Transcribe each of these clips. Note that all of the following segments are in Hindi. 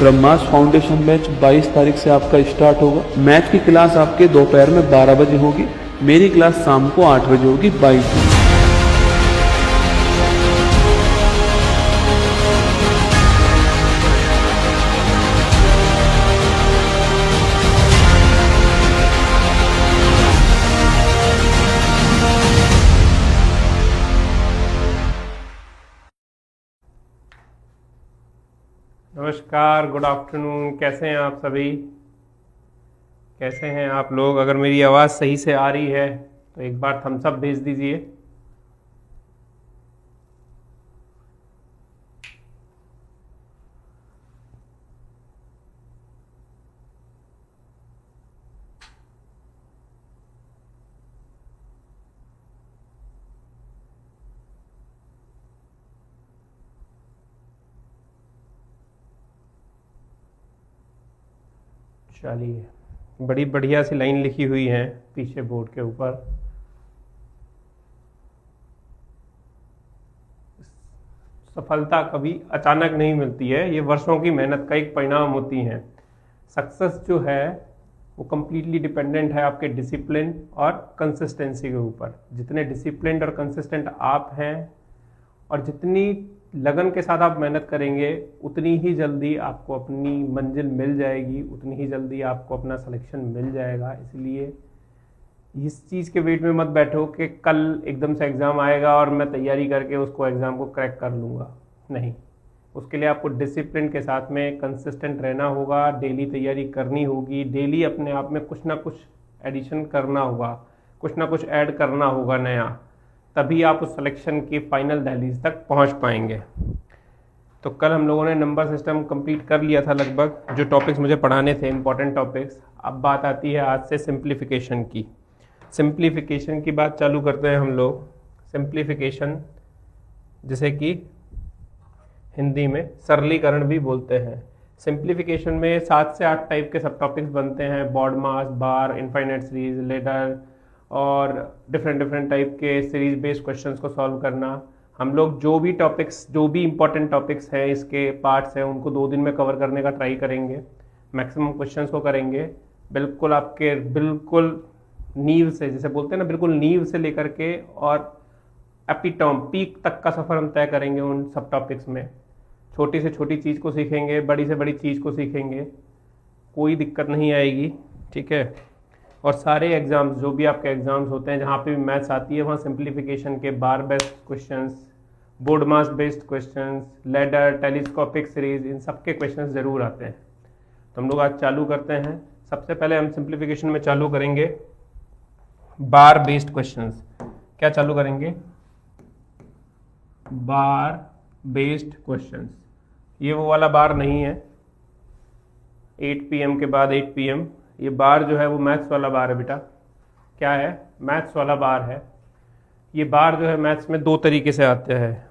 ब्रह्मास फाउंडेशन बैच 22 तारीख से आपका स्टार्ट होगा। मैथ की क्लास आपके दोपहर में 12 बजे होगी। मेरी क्लास शाम को 8 बजे होगी 22 दिन। नमस्कार, गुड आफ्टरनून। कैसे हैं आप सभी? कैसे हैं आप लोग? अगर मेरी आवाज़ सही से आ रही है तो एक बार थम्स अप भेज दीजिए। चलिए, बड़ी बढ़िया सी लाइन लिखी हुई है पीछे बोर्ड के ऊपर। सफलता कभी अचानक नहीं मिलती है, ये वर्षों की मेहनत का एक परिणाम होती है। सक्सेस जो है वो कम्प्लीटली डिपेंडेंट है आपके डिसिप्लिन और कंसिस्टेंसी के ऊपर। जितने डिसिप्लिन और कंसिस्टेंट आप हैं और जितनी लगन के साथ आप मेहनत करेंगे, उतनी ही जल्दी आपको अपनी मंजिल मिल जाएगी, उतनी ही जल्दी आपको अपना सिलेक्शन मिल जाएगा। इसलिए इस चीज़ के वेट में मत बैठो कि कल एकदम से एग्ज़ाम आएगा और मैं तैयारी करके उसको एग्ज़ाम को क्रैक कर लूँगा। नहीं, उसके लिए आपको डिसिप्लिन के साथ में कंसिस्टेंट रहना होगा, डेली तैयारी करनी होगी, डेली अपने आप में कुछ ना कुछ एडिशन करना होगा, कुछ ना कुछ ऐड करना होगा नया, तभी आप उस सिलेक्शन की फाइनल दहलीज तक पहुंच पाएंगे। तो कल हम लोगों ने नंबर सिस्टम कंप्लीट कर लिया था लगभग, जो टॉपिक्स मुझे पढ़ाने थे इंपॉर्टेंट टॉपिक्स। अब बात आती है आज से सिंप्लीफिकेशन की। सिंप्लीफिकेशन की बात चालू करते हैं हम लोग। सिंप्लीफिकेशन जिसे कि हिंदी में सरलीकरण भी बोलते हैं। सिंप्लीफिकेशन में 7 से 8 टाइप के सब टॉपिक्स बनते हैं। बॉड मास, बार, इनफाइनाइट सीरीज, लेडर और डिफरेंट टाइप के सीरीज बेस्ड क्वेश्चंस को सॉल्व करना। हम लोग जो भी टॉपिक्स, जो भी इंपॉर्टेंट टॉपिक्स हैं, इसके पार्ट्स हैं, उनको 2 दिन में कवर करने का ट्राई करेंगे। मैक्सिमम क्वेश्चंस को करेंगे। बिल्कुल आपके बिल्कुल नींव से, जैसे बोलते हैं ना, बिल्कुल नींव से लेकर के और एपिटॉम पीक तक का सफ़र हम तय करेंगे उन सब टॉपिक्स में। छोटी से छोटी चीज़ को सीखेंगे, बड़ी से बड़ी चीज़ को सीखेंगे, कोई दिक्कत नहीं आएगी, ठीक है। और सारे एग्जाम्स, जो भी आपके एग्जाम्स होते हैं जहाँ पे भी मैथ्स आती है, वहाँ सिंप्लीफिकेशन के bar based questions, BODMAS based questions, ladder, telescopic series, इन सब के क्वेश्चंस ज़रूर आते हैं। तो हम लोग आज चालू करते हैं। सबसे पहले हम सिंप्लीफिकेशन में चालू करेंगे बार बेस्ड क्वेश्चंस। क्या चालू करेंगे? बार बेस्ड क्वेश्चंस। ये वो वाला बार नहीं है 8 PM के बाद 8 PM। ये बार जो है वो मैथ्स वाला बार है बेटा। क्या है? मैथ्स वाला बार है। ये बार जो है मैथ्स में 2 तरीके से आते हैं।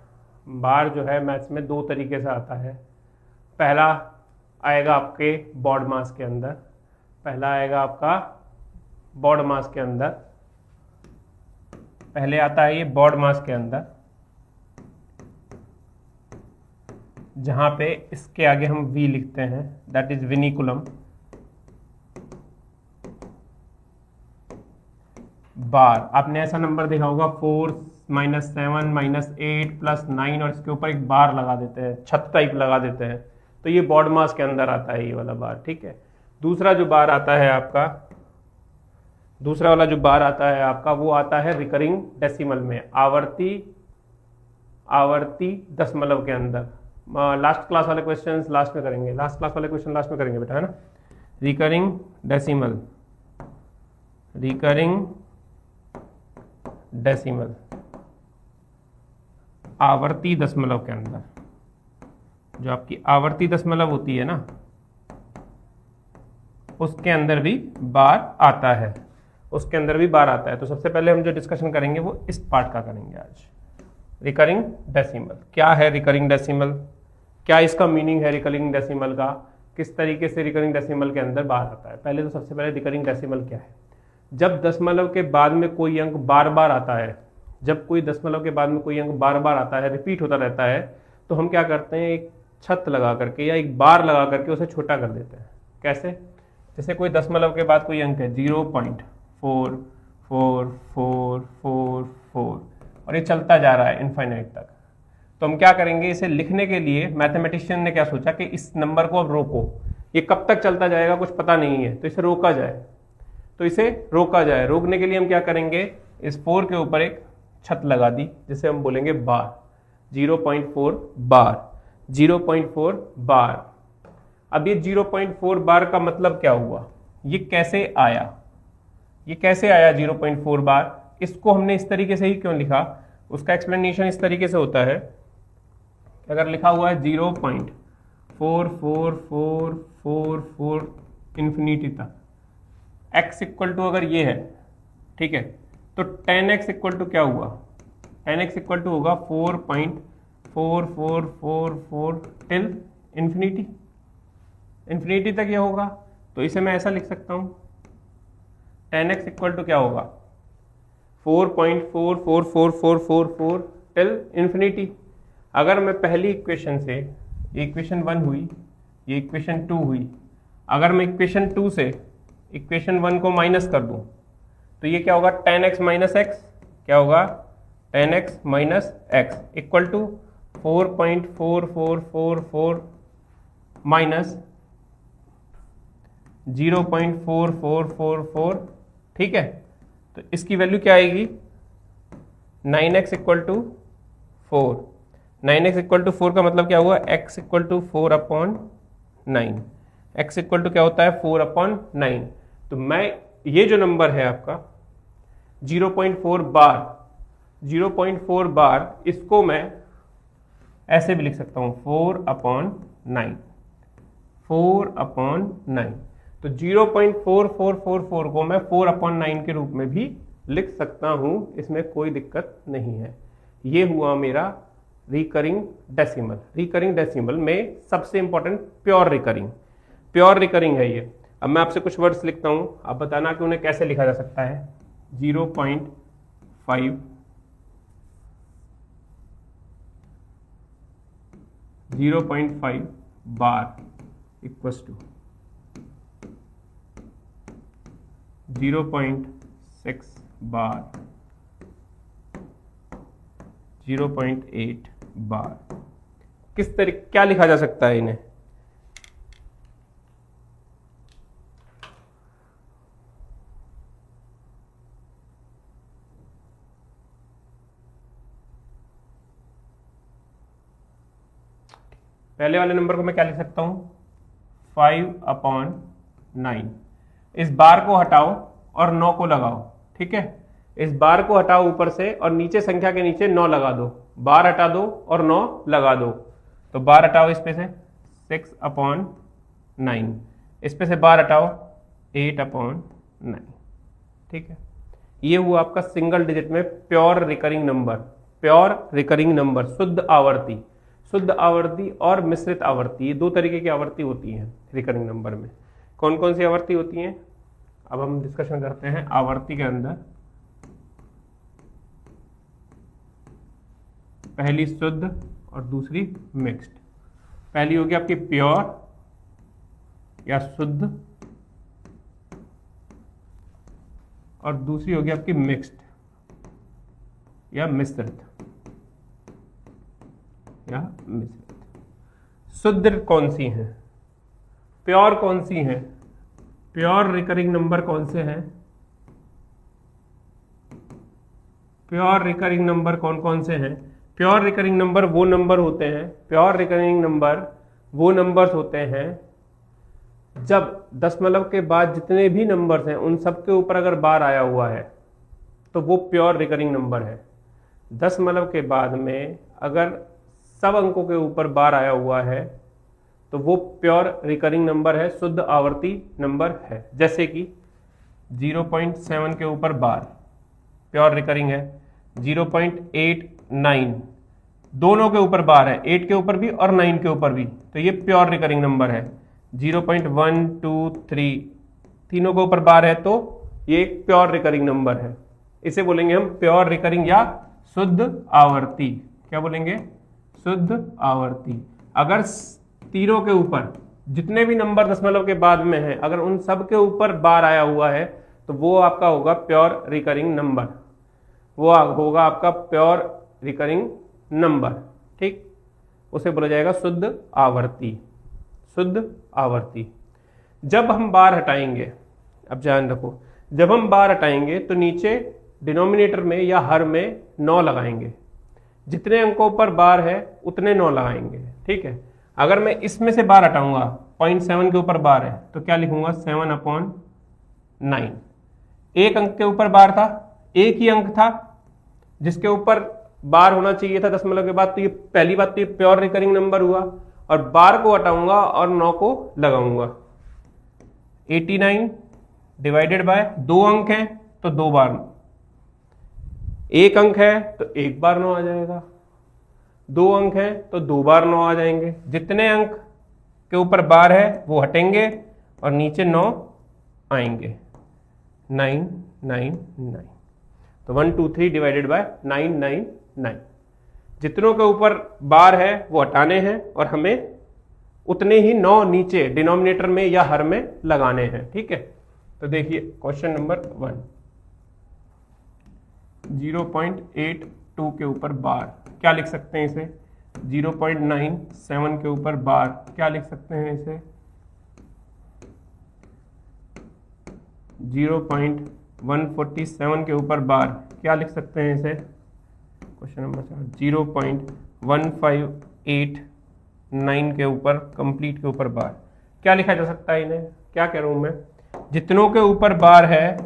बार जो है मैथ्स में 2 तरीके से आता है। पहला आएगा आपके बॉड मास के अंदर, पहला आएगा आपका बॉड मास के अंदर। पहले आता है ये बॉड मास के अंदर, जहां पे इसके आगे हम V लिखते हैं, दैट इज विनिकुलम। बार आपने ऐसा नंबर देखा होगा 4 - 7 - 8 + 9 और इसके ऊपर एक बार लगा देते हैं, छत टाइप लगा देते हैं। तो ये बॉड मास के अंदर आता है ये वाला बार, ठीक है। दूसरा जो बार आता है आपका, दूसरा वाला जो बार आता है आपका, वो आता है रिकरिंग डेसिमल में, आवर्ती दशमलव के अंदर। लास्ट क्लास वाले क्वेश्चंस लास्ट में करेंगे, लास्ट क्लास वाले क्वेश्चन लास्ट में करेंगे बेटा, है ना। रिकरिंग डेसिमल, रिकरिंग डेसिमल, आवर्ती दशमलव के अंदर। जो आपकी आवर्ती दशमलव होती है ना, उसके अंदर भी बार आता है, उसके अंदर भी बार आता है। तो सबसे पहले हम जो डिस्कशन करेंगे वो इस पार्ट का करेंगे आज। रिकरिंग डेसिमल क्या है? रिकरिंग डेसिमल क्या, इसका मीनिंग है रिकरिंग डेसिमल का, किस तरीके से रिकरिंग डेसिमल के अंदर बार आता है। पहले तो सबसे पहले रिकरिंग डेसिमल क्या है? जब दशमलव के बाद में कोई अंक बार बार आता है, जब कोई दशमलव के बाद में कोई अंक बार बार आता है, रिपीट होता रहता है, तो हम क्या करते हैं, एक छत लगा करके या एक बार लगा करके उसे छोटा कर देते हैं। कैसे? जैसे कोई दशमलव के बाद कोई अंक है 0.444444 और ये चलता जा रहा है इनफाइनाइट तक, तो हम क्या करेंगे, इसे लिखने के लिए मैथमेटिशियन ने क्या सोचा कि इस नंबर को अब रोको, ये कब तक चलता जाएगा कुछ पता नहीं है, तो इसे रोका जाए। तो इसे रोका जाए, रोकने के लिए हम क्या करेंगे, इस 4 के ऊपर एक छत लगा दी जिसे हम बोलेंगे बार, 0.4 बार, 0.4 बार। अब ये 0.4 बार का मतलब क्या हुआ, ये कैसे आया, ये कैसे आया 0.4 बार? इसको हमने इस तरीके से ही क्यों लिखा, उसका एक्सप्लेनेशन इस तरीके से होता है कि अगर लिखा हुआ है 0.44444 इन्फिनिटी तक, x इक्वल टू अगर ये है, ठीक है, तो 10x इक्वल टू क्या हुआ, 10x इक्वल टू होगा 4.4444 टिल इन्फिनिटी, इन्फिनिटी तक ये होगा। तो इसे मैं ऐसा लिख सकता हूं 10x इक्वल टू क्या होगा 4.44444 टिल इन्फिनिटी। अगर मैं पहली इक्वेशन से, इक्वेशन 1 हुई, ये इक्वेशन 2 हुई, अगर मैं इक्वेशन 2 से इक्वेशन 1 को माइनस कर दूं तो ये क्या होगा 10x माइनस एक्स, क्या होगा 10x minus x equal to 4.4444 minus 0.4444, ठीक है। तो इसकी वैल्यू क्या आएगी 9x equal to 4, 9x equal to 4 का मतलब क्या हुआ x equal to 4/9, x equal to क्या होता है 4/9। तो मैं ये जो नंबर है आपका 0.4 बार, 0.4 बार, इसको मैं ऐसे भी लिख सकता हूं 4/9, 4/9। तो 0.4444 को मैं 4/9 के रूप में भी लिख सकता हूं, इसमें कोई दिक्कत नहीं है। ये हुआ मेरा रिकरिंग डेसिमल। रिकरिंग डेसिमल में सबसे important pure recurring, pure recurring है ये। अब मैं आपसे कुछ वर्ड्स लिखता हूं, आप बताना कि उन्हें कैसे लिखा जा सकता है। 0.5, 0.5 बार इक्वल्स टू 0.6 बार, 0.8 बार। किस तरीके क्या लिखा जा सकता है इन्हें? पहले वाले नंबर को मैं क्या लिख सकता हूं 5/9। इस बार को हटाओ और 9 को लगाओ, ठीक है। इस बार को हटाओ ऊपर से और नीचे संख्या के नीचे 9 लगा दो, बार हटा दो और 9 लगा दो। तो बार हटाओ इस पे से 6/9, इस पे से बार हटाओ 8/9, ठीक है। ये हुआ आपका सिंगल डिजिट में pure recurring number, pure recurring number, शुद्ध आवर्ती। शुद्ध आवर्ती और मिश्रित आवर्ती, ये दो तरीके की आवर्ती होती हैं रिकरिंग नंबर में। कौन कौन सी आवर्ती होती हैं अब हम डिस्कशन करते हैं। आवर्ती के अंदर पहली शुद्ध और दूसरी मिक्स्ड। पहली होगी आपकी प्योर या शुद्ध और दूसरी होगी आपकी मिक्स्ड या मिश्रित, या मिश्रित। शुद्ध कौन सी है, प्योर कौन सी है, प्योर रिकरिंग नंबर कौन से हैं, प्योर रिकरिंग नंबर कौन कौन से हैं। प्योर रिकरिंग नंबर वो नंबर होते हैं, प्योर रिकरिंग नंबर वो नंबर्स होते हैं जब दशमलव के बाद जितने भी नंबर्स हैं उन सब के ऊपर अगर बार आया हुआ है तो वो प्योर रिकरिंग नंबर है। दशमलव के बाद में अगर सब अंकों के ऊपर बार आया हुआ है तो वो प्योर रिकरिंग नंबर है, शुद्ध आवर्ती नंबर है। जैसे कि 0.7 के ऊपर बार प्योर रिकरिंग है, 0.89 दोनों के ऊपर बार है, 8 के ऊपर भी और 9 के ऊपर भी, तो ये प्योर रिकरिंग नंबर है। 0.1, 2, 3 तीनों के ऊपर बार है तो ये एक प्योर रिकरिंग नंबर है। इसे बोलेंगे हम प्योर रिकरिंग या शुद्ध आवर्ती। क्या बोलेंगे? शुद्ध आवर्ती। अगर तीनों के ऊपर जितने भी नंबर दशमलव के बाद में हैं, अगर उन सब के ऊपर बार आया हुआ है तो वो आपका होगा प्योर रिकरिंग नंबर, वो होगा आपका प्योर रिकरिंग नंबर। ठीक, उसे बोला जाएगा शुद्ध आवर्ती, शुद्ध आवर्ती। जब हम बार हटाएंगे, अब ध्यान रखो, जब हम बार हटाएंगे तो नीचे डिनोमिनेटर में या हर में 9 लगाएंगे, जितने अंकों पर बार है उतने 9 लगाएंगे। ठीक है, अगर मैं इसमें से बार हटाऊंगा, 0.7 के ऊपर बार है तो क्या लिखूंगा 7/9। एक अंक के ऊपर बार था, एक ही अंक था जिसके ऊपर बार होना चाहिए था दशमलव के बाद, तो ये पहली बात तो ये प्योर रिकरिंग नंबर हुआ। और बार को हटाऊंगा और 9 को लगाऊंगा, 89 डिवाइडेड बाय 2 अंक हैं तो 2 बार, एक अंक है तो 1 बार 9 आ जाएगा, 2 अंक हैं तो 2 बार 9 आ जाएंगे। जितने अंक के ऊपर बार है वो हटेंगे और नीचे 9 आएंगे, 9 9 9। तो 1 2 3 डिवाइडेड बाय 9 9 9। जितनों के ऊपर बार है वो हटाने हैं और हमें उतने ही 9 नीचे डिनोमिनेटर में या हर में लगाने हैं। ठीक है, तो देखिए क्वेश्चन नंबर 1, 0.82 के ऊपर बार, क्या लिख सकते हैं इसे? 0.97 के ऊपर बार, क्या लिख सकते हैं इसे? 0.147 के ऊपर बार, क्या लिख सकते हैं इसे? क्वेश्चन नंबर 4, 0.1589 के ऊपर कंप्लीट के ऊपर बार, क्या लिखा जा सकता है इन्हें? क्या कह रहा हूं मैं, जितनों के ऊपर बार है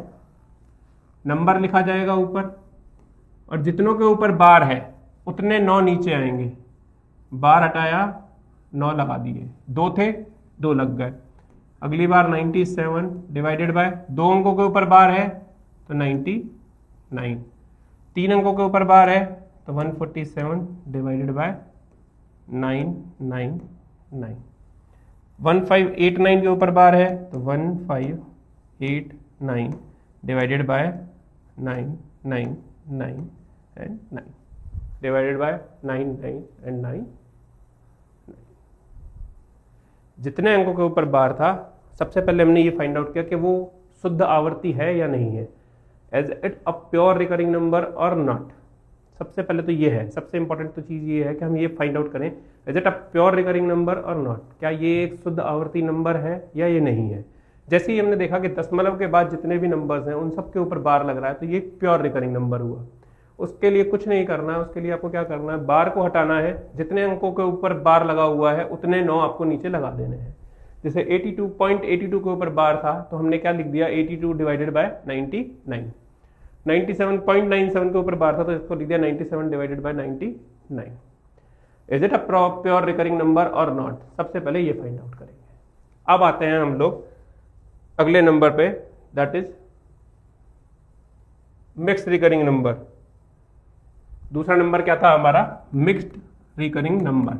नंबर लिखा जाएगा ऊपर, और जितनों के ऊपर बार है उतने 9 नीचे आएंगे। बार हटाया, 9 लगा दिए, 2 थे 2 लग गए। अगली बार 97 डिवाइडेड बाय 2 अंकों के ऊपर बार है तो 99, 3 अंकों के ऊपर बार है तो 147 डिवाइडेड बाय 999। 1589 के ऊपर बार है तो 1589 divided by 999 and 9 divided bye 99 and 9। जितने अंकों के ऊपर बार था सबसे पहले हमने ये फाइंड आउट किया कि वो शुद्ध आवर्ती है या नहीं है, is it a pure recurring number or not. सबसे पहले तो ये है, सबसे इंपॉर्टेंट तो चीज ये है कि हम ये फाइंड आउट करें is it a pure recurring number or not, क्या ये एक शुद्ध आवर्ती नंबर है या ये नहीं है। जैसे ही हमने देखा कि दशमलव के बाद जितने भी नंबर्स हैं उन सब के ऊपर बार लग रहा है तो ये प्योर रिकरिंग नंबर हुआ। उसके लिए कुछ नहीं करना है, उसके लिए आपको क्या करना है, बार को हटाना है, जितने अंकों के ऊपर बार लगा हुआ है उतने 9 आपको नीचे लगा देने हैं। जैसे 82.82 के ऊपर बार था तो हमने क्या लिख दिया, 82 डिवाइडेड बाय 99। 97.97 के ऊपर बार था तो इसको लिख दिया 97 divided by 99। Is it a pure recurring number or not, सबसे पहले ये फाइंड आउट करेंगे। अब आते हैं हम लोग अगले नंबर पे, that is mixed recurring number. दूसरा नंबर क्या था हमारा, mixed recurring number.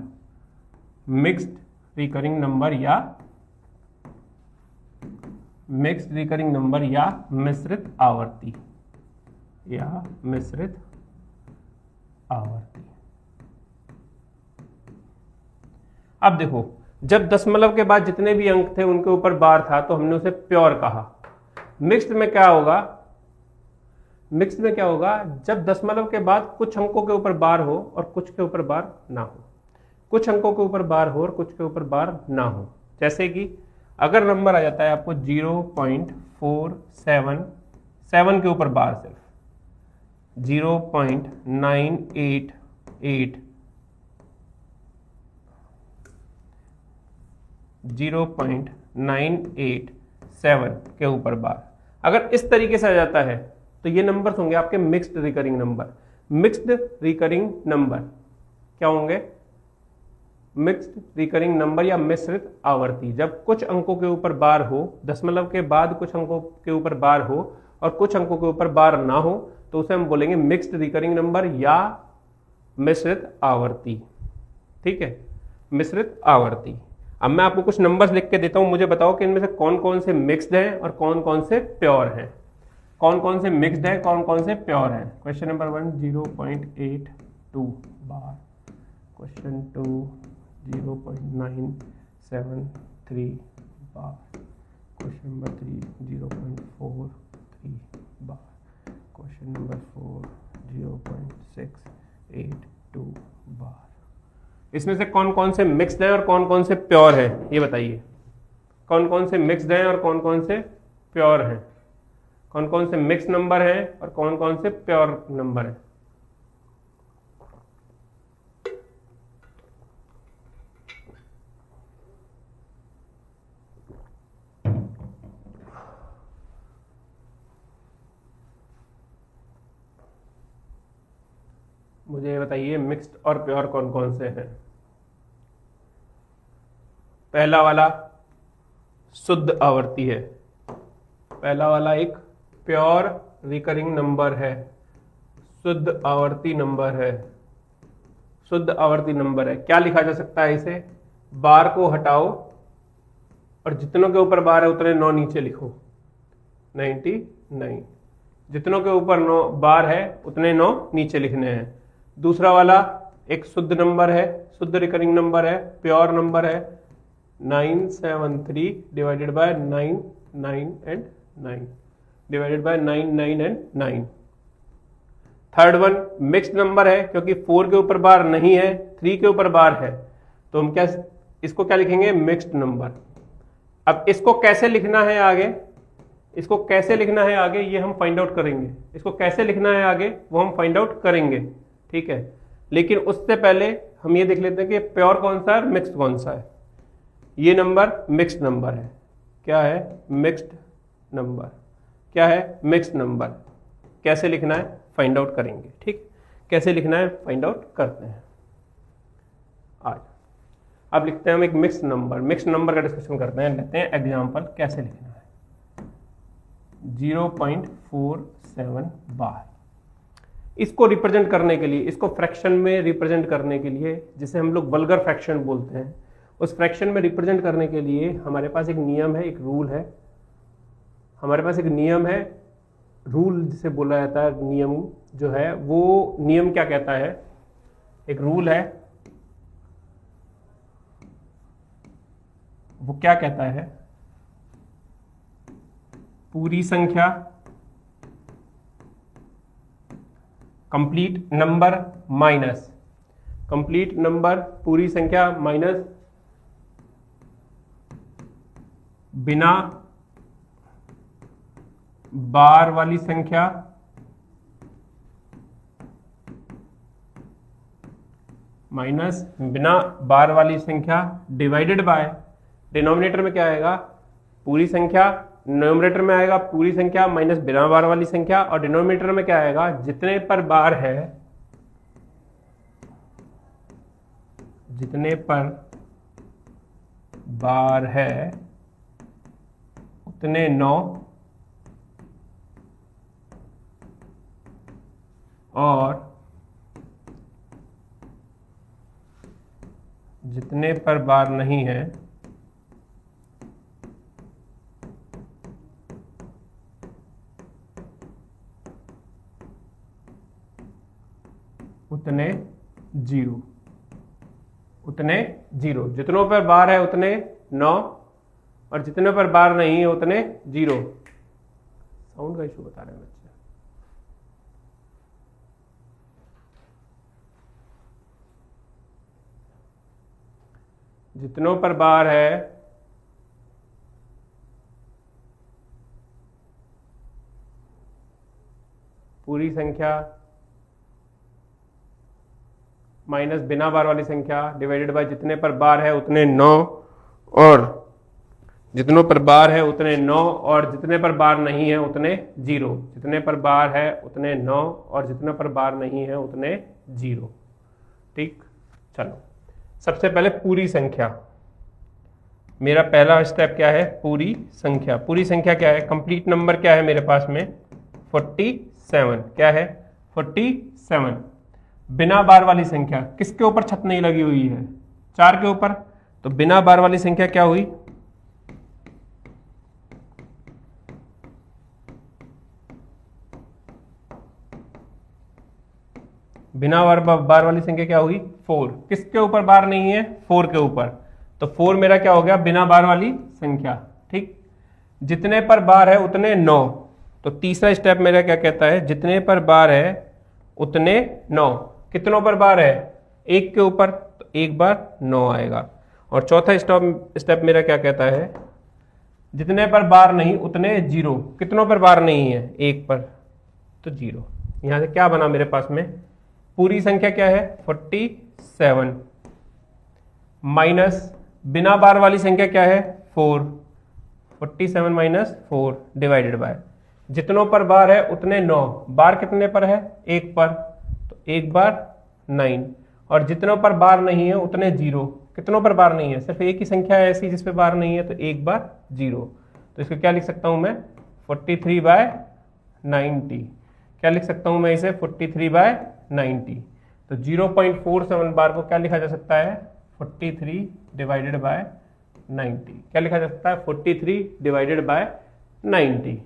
Mixed recurring number या मिक्स्ड रिकरिंग नंबर या मिश्रित आवर्ती, या मिश्रित आवर्ती। अब देखो, जब दशमलव के बाद जितने भी अंक थे उनके ऊपर बार था तो हमने उसे प्योर कहा। मिक्स्ड में क्या होगा, मिक्स्ड में क्या होगा, जब दशमलव के बाद कुछ अंकों के ऊपर बार हो और कुछ के ऊपर बार ना हो, कुछ अंकों के ऊपर बार हो और कुछ के ऊपर बार ना हो। जैसे कि अगर नंबर आ जाता है आपको 0.477 के ऊपर बार, सिर्फ 0.988 0.987 के ऊपर बार, अगर इस तरीके से आ जाता है तो ये नंबर्स होंगे आपके mixed recurring number. Mixed recurring number क्या होंगे, मिक्स्ड रिकरिंग नंबर या मिश्रित आवर्ती। जब कुछ अंकों के ऊपर बार हो, दशमलव के बाद कुछ अंकों के ऊपर बार हो और कुछ अंकों के ऊपर बार ना हो तो उसे हम बोलेंगे मिक्स्ड रिकरिंग नंबर या मिश्रित आवर्ती। ठीक है, मिश्रित आवर्ती। अब मैं आपको कुछ नंबर्स लिख के देता हूं, मुझे बताओ कि इनमें से कौन कौन से मिक्स्ड हैं और कौन कौन से प्योर हैं, कौन कौन से मिक्स्ड है कौन कौन से प्योर है। क्वेश्चन नंबर 1 0.82 बार, क्वेश्चन 2 0.973 बार। क्वेश्चन नंबर 3 0.43 बार। क्वेश्चन नंबर 4 0.682 बार। इसमें से कौन कौन से मिक्स्ड हैं और कौन कौन से प्योर हैं, ये बताइए। कौन कौन से मिक्स्ड हैं और कौन कौन से प्योर हैं? कौन कौन से मिक्स नंबर हैं और कौन कौन से प्योर नंबर हैं? मुझे ये बताइए मिक्स्ड और प्योर कौन कौन से हैं। पहला वाला शुद्ध आवर्ती है। पहला वाला एक प्योर रिकरिंग नंबर है, शुद्ध आवर्ती नंबर है। शुद्ध आवर्ती नंबर है। क्या लिखा जा सकता है इसे? बार को हटाओ और जितनों के ऊपर बार है उतने 9 नीचे लिखो, 99। जितनों के ऊपर 9 बार है उतने 9 नीचे लिखने हैं। दूसरा वाला एक शुद्ध नंबर है, शुद्ध रिकरिंग नंबर है, प्योर नंबर है, 973 divided by 9, 9 and 9 divided bye 9, 9 and 9। Third one mixed number है, क्योंकि 4 के ऊपर बार नहीं है, 3 के ऊपर बार है, तो हम क्या इसको क्या लिखेंगे? Mixed number. अब इसको कैसे लिखना है आगे, इसको कैसे लिखना है आगे ये हम फाइंड आउट करेंगे। इसको कैसे लिखना है आगे वो हम फाइंड आउट करेंगे, ठीक है। लेकिन उससे पहले हम ये देख लेते हैं कि प्योर कौन सा है, मिक्स्ड कौन सा है। ये नंबर मिक्स्ड नंबर है। क्या है? Mixed number. क्या है? Mixed number. कैसे लिखना है फाइंड आउट करेंगे, ठीक। कैसे लिखना है फाइंड आउट करते हैं आज। अब लिखते हैं हम एक मिक्स्ड नंबर। मिक्स्ड नंबर का डिस्कशन करते हैं, लेते हैं एग्जांपल कैसे लिखना है। 0.47 बार। इसको रिप्रेजेंट करने के लिए, इसको फ्रैक्शन में रिप्रेजेंट करने के लिए, जिसे हम लोग वल्गर फ्रैक्शन बोलते हैं, उस फ्रैक्शन में रिप्रेजेंट करने के लिए हमारे पास एक नियम है, एक रूल है। हमारे पास एक नियम है, रूल जिसे बोला जाता है, नियम जो है वो नियम क्या कहता है? एक रूल है, वो क्या कहता है? पूरी संख्या complete number minus complete number, पूरी संख्या माइनस बिना बार वाली संख्या माइनस बिना बार वाली संख्या डिवाइडेड बाय, डिनोमिनेटर में क्या आएगा? पूरी संख्या, न्यूमरेटर में आएगा पूरी संख्या माइनस बिना बार वाली संख्या, और डिनोमिनेटर में क्या आएगा? जितने पर बार है, जितने पर बार है उतने 9 और जितने पर बार नहीं है उतने 0। उतने 0। जितनों पर बार है उतने 9 और जितने पर बार नहीं है उतने 0। साउंड का इशू बता रहे हैं बच्चे। जितनों पर बार है पूरी संख्या माइनस बिना बार वाली संख्या डिवाइडेड बाय जितने पर बार है उतने 9 और जितनों पर बार है उतने 9 और जितने पर बार नहीं है उतने 0। जितने पर बार है उतने 9 और जितने पर बार नहीं है उतने 0। ठीक, चलो सबसे पहले पूरी संख्या। मेरा पहला स्टेप क्या है? पूरी संख्या। पूरी संख्या क्या है? कंप्लीट नंबर क्या है मेरे पास में? 47। क्या है? 47। बिना बार वाली संख्या किसके ऊपर छत नहीं लगी हुई है? 4 के ऊपर। तो बिना बार वाली संख्या क्या हुई? बिना बार वाली संख्या क्या होगी 4। किसके ऊपर बार नहीं है 4 के ऊपर, तो 4 मेरा क्या हो गया बिना बार वाली संख्या। ठीक, जितने पर बार है उतने 9, तो तीसरा स्टेप मेरा क्या कहता है, जितने पर बार है उतने 9। कितनों पर बार है 1 के ऊपर, तो एक बार 9 आएगा। और चौथा स्टेप मेरा क्या कहता है, जितने पर बार नहीं उतने 0। कितनों पर बार नहीं है 1 पर, तो 0। यहां से क्या बना मेरे पास में, पूरी संख्या क्या है 47 माइनस बिना बार वाली संख्या क्या है 4, 47 माइनस 4 डिवाइडेड बाय जितनों पर बार है उतने 9। बार कितने पर है 1 पर, तो 1 बार 9। और जितनों पर बार नहीं है उतने 0। कितनों पर बार नहीं है, सिर्फ एक ही संख्या है ऐसी जिसपे बार नहीं है, तो 1 बार 0। तो इसको क्या लिख सकता हूं मैं 43/90। क्या लिख सकता हूं मैं इसे 43/90। तो 0.47 बार को क्या लिखा जा सकता है 43 डिवाइडेड बाय 90। क्या लिखा जा सकता है 43 डिवाइडेड बाय 90।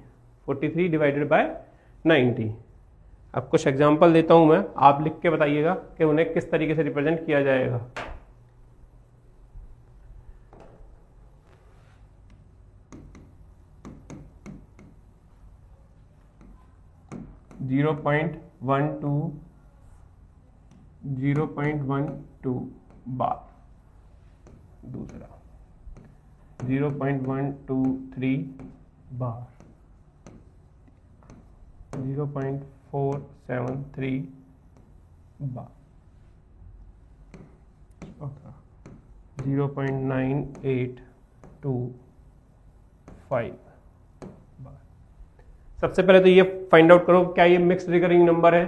43 divided by 90। अब कुछ एग्जांपल देता हूं मैं, आप लिख के बताइएगा कि उन्हें किस तरीके से रिप्रेजेंट किया जाएगा। जीरो पॉइंट वन टू बार, दूसरा 0.123 बार, 0.473 बार, 0.9825 बार। सबसे पहले तो ये फाइंड आउट करो क्या ये मिक्स्ड रिकरिंग नंबर है।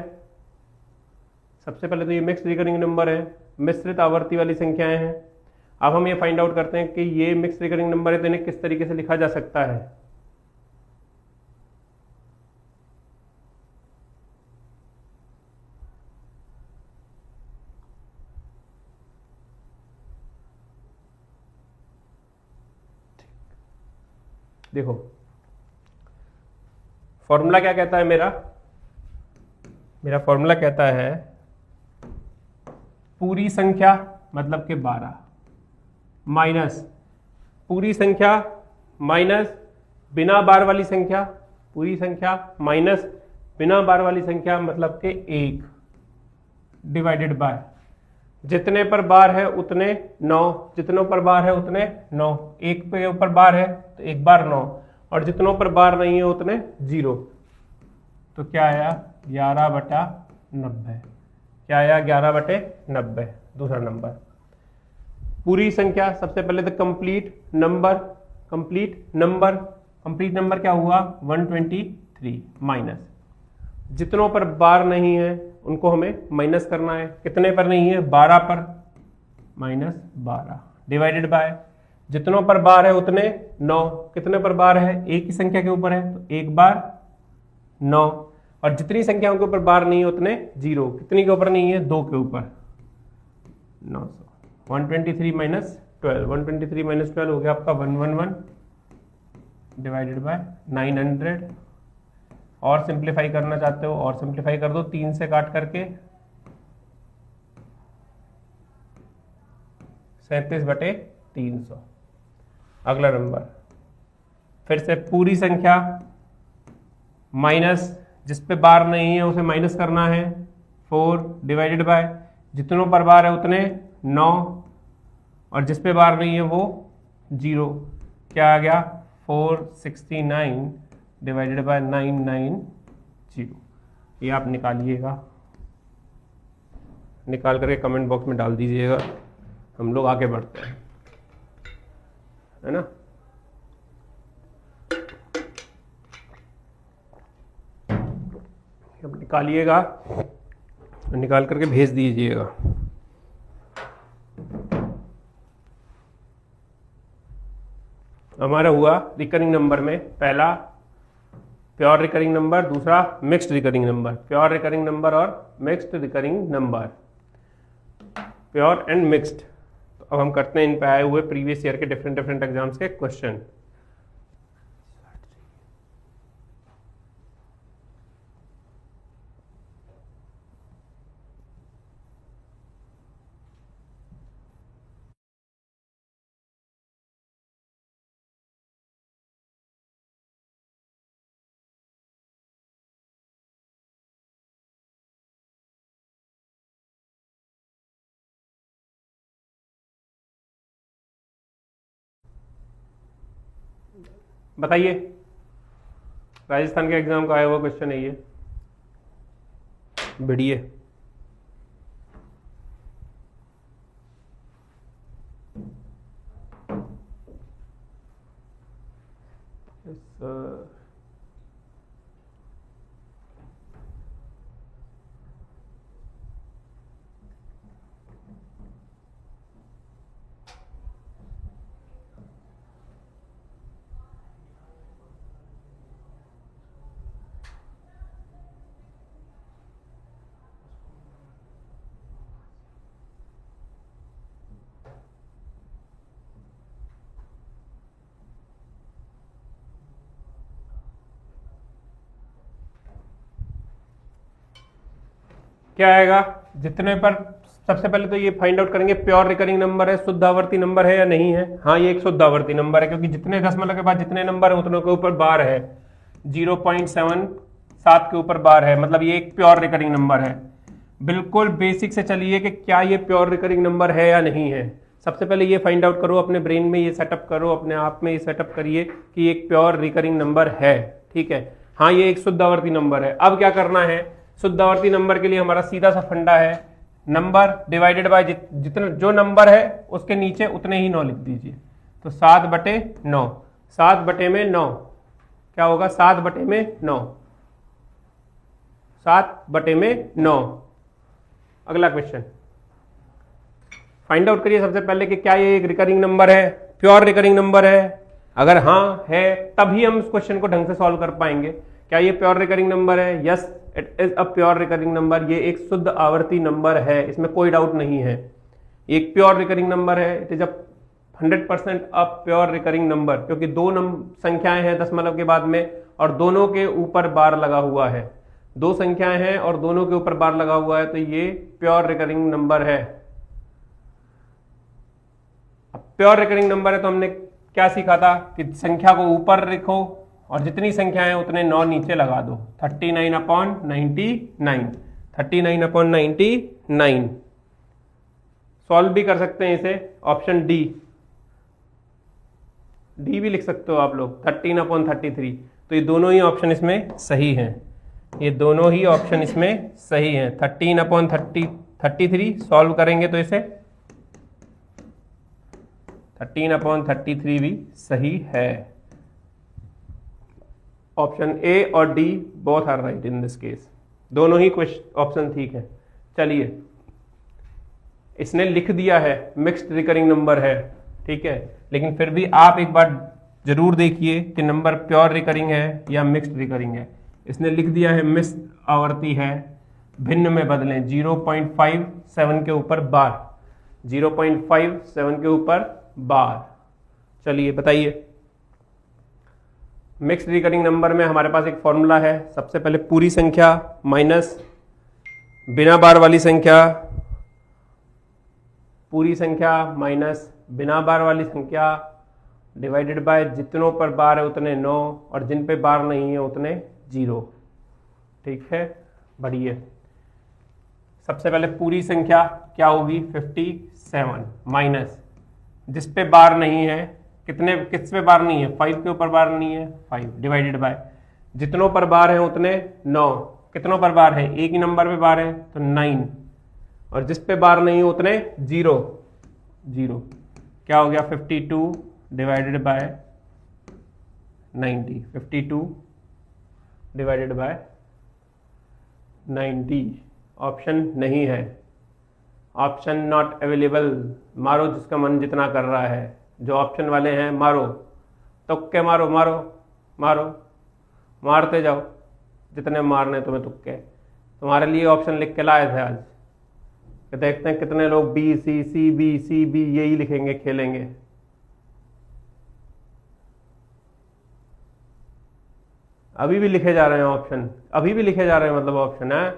सबसे पहले तो ये मिक्स्ड रिकरिंग नंबर है, मिश्रित आवर्ती वाली संख्याएं हैं। अब हम ये फाइंड आउट करते हैं कि ये मिक्स्ड रिकरिंग नंबर है तो इन्हें किस तरीके से लिखा जा सकता है। देखो फॉर्मूला क्या कहता है मेरा फॉर्मूला कहता है पूरी संख्या मतलब कि 12 माइनस पूरी संख्या माइनस बिना बार वाली संख्या, पूरी संख्या माइनस बिना बार वाली संख्या मतलब कि 1 डिवाइडेड बाय जितने पर बार है उतने 9, जितनों पर बार है उतने 9। 1 पे ऊपर बार है तो 1 बार 9, और जितनों पर बार नहीं है उतने 0। तो क्या आया 11/90। क्या आया 11/90 दूसरा नंबर। पूरी संख्या सबसे पहले तो कंप्लीट नंबर क्या हुआ 123 माइनस जितनों पर बार नहीं है उनको हमें माइनस करना है। कितने पर नहीं है 12 पर, माइनस 12 डिवाइडेड बाय जितनों पर बार है उतने 9। कितने पर बार है एक ही संख्या के ऊपर है तो 1 बार 9, और जितनी संख्याओं के ऊपर बार नहीं है उतने 0। कितनी के ऊपर नहीं है 2 के ऊपर 900। 123 माइनस 12, 123 माइनस 12 हो गया आपका 111 डिवाइडेड बाय 900। और सिंप्लीफाई करना चाहते हो और सिंप्लीफाई कर दो 3 से काट करके 37/300। अगला नंबर फिर से पूरी संख्या माइनस जिस पे बार नहीं है उसे माइनस करना है 4 डिवाइडेड बाय जितनों पर बार है उतने 9, और जिस पे बार नहीं है वो 0। क्या आ गया 469 डिवाइडेड बाय 990। ये आप निकालिएगा, निकाल करके कमेंट बॉक्स में डाल दीजिएगा। हम लोग आगे बढ़ते हैं, है ना। अब निकालिएगा, निकाल करके भेज दीजिएगा। हमारा हुआ रिकरिंग नंबर में पहला प्योर रिकरिंग नंबर, दूसरा mixed recurring number. Pure recurring number और mixed recurring number, pure and mixed. तो अब हम करते हैं इन पे आए हुए प्रीवियस ईयर के डिफरेंट एग्जाम्स के क्वेश्चन। बताइए, राजस्थान के एग्जाम का आया हुआ क्वेश्चन है ये, बढ़िए। क्या आएगा जितने पर, सबसे पहले तो ये फाइंड आउट करेंगे प्योर रिकरिंग नंबर है, शुद्ध आवर्ती नंबर है या नहीं है। हाँ, ये एक शुद्ध आवर्ती नंबर है, क्योंकि जितने दशमलव के बाद जितने नंबर है उतनों के ऊपर बार है, 0.77 के ऊपर बार है, मतलब ये एक प्योर रिकरिंग नंबर है। बिल्कुल बेसिक से चलिए कि क्या ये प्योर रिकरिंग नंबर है या नहीं है। सबसे पहले ये फाइंड आउट करो, अपने ब्रेन में ये सेटअप करो, अपने आप में ये सेटअप करिए कि एक प्योर रिकरिंग नंबर है। ठीक है, हाँ ये एक शुद्ध आवर्ती नंबर है। अब क्या करना है, शुद्ध आवर्ती नंबर के लिए हमारा सीधा सा फंडा है, नंबर डिवाइडेड बाय जितना जो नंबर है उसके नीचे उतने ही 9 लिख दीजिए। तो 7/9, 7/9 क्या होगा, 7/9, 7/9। अगला क्वेश्चन फाइंड आउट करिए सबसे पहले कि क्या ये एक रिकरिंग नंबर है, प्योर रिकरिंग नंबर है। अगर हाँ है तभी हम इस क्वेश्चन को ढंग से सॉल्व कर पाएंगे। क्या ये प्योर रिकरिंग नंबर है? Yes, it is a pure recurring number. ये एक शुद्ध आवर्ती नंबर है, इसमें कोई डाउट नहीं है। एक प्योर रिकरिंग नंबर है, it is a 100% a pure recurring number, क्योंकि दो संख्याएं हैं दशमलव के बाद में और दोनों के ऊपर बार लगा हुआ है। दो संख्याएं हैं और दोनों के ऊपर बार लगा हुआ है, तो ये प्योर रिकरिंग नंबर है। अब प्योर रिकरिंग नंबर है तो हमने क्या सीखा था कि संख्या को ऊपर लिखो और जितनी संख्या है उतने 9 नीचे लगा दो। 39/99, 39/99। सॉल्व भी कर सकते हैं इसे, ऑप्शन डी भी लिख सकते हो आप लोग, 13/33। तो ये दोनों ही ऑप्शन इसमें सही हैं, ये दोनों ही ऑप्शन इसमें सही हैं। 13/33 सॉल्व करेंगे तो इसे 13/33 भी सही है। ऑप्शन ए और D both are right in this case, दोनों ही ऑप्शन ठीक है। चलिए, इसने लिख दिया है मिक्स्ड रिकरिंग नंबर है, ठीक है, लेकिन फिर भी आप एक बार जरूर देखिए कि नंबर प्योर रिकरिंग है या मिक्स्ड रिकरिंग है। इसने लिख दिया है मिक्स्ड आवर्ती है, भिन्न में बदलें 0.57 के ऊपर बार, 0.57 के ऊपर बार। चलिए बताइए, मिक्स्ड रिकरिंग नंबर में हमारे पास एक फॉर्मूला है। सबसे पहले पूरी संख्या माइनस बिना बार वाली संख्या, पूरी संख्या माइनस बिना बार वाली संख्या डिवाइडेड बाय जितनों पर बार है उतने 9 और जिन पे बार नहीं है उतने 0। ठीक है, बढ़िया। सबसे पहले पूरी संख्या क्या होगी, 57 माइनस जिस पे बार नहीं है, किस पे बार नहीं है, 5 के ऊपर बार नहीं है, 5 डिवाइडेड बाय जितनों पर बार है उतने 9। कितनों पर बार है, एक ही नंबर पे बार है तो 9, और जिस पे बार नहीं है उतने 0। क्या हो गया, 52 divided by 90, 52 divided by 90। Option नहीं है, ऑप्शन नॉट अवेलेबल। मारो जिसका मन जितना कर रहा है, जो ऑप्शन वाले हैं मारो, तुक्के मारो, मारो मारो, मारते जाओ जितने मारने तुम्हें तुक्के। तुम्हारे लिए ऑप्शन लिख के लाए थे आज, कि देखते हैं कितने लोग B C C B C B यही लिखेंगे, खेलेंगे। अभी भी लिखे जा रहे हैं ऑप्शन, अभी भी लिखे जा रहे हैं, मतलब ऑप्शन है।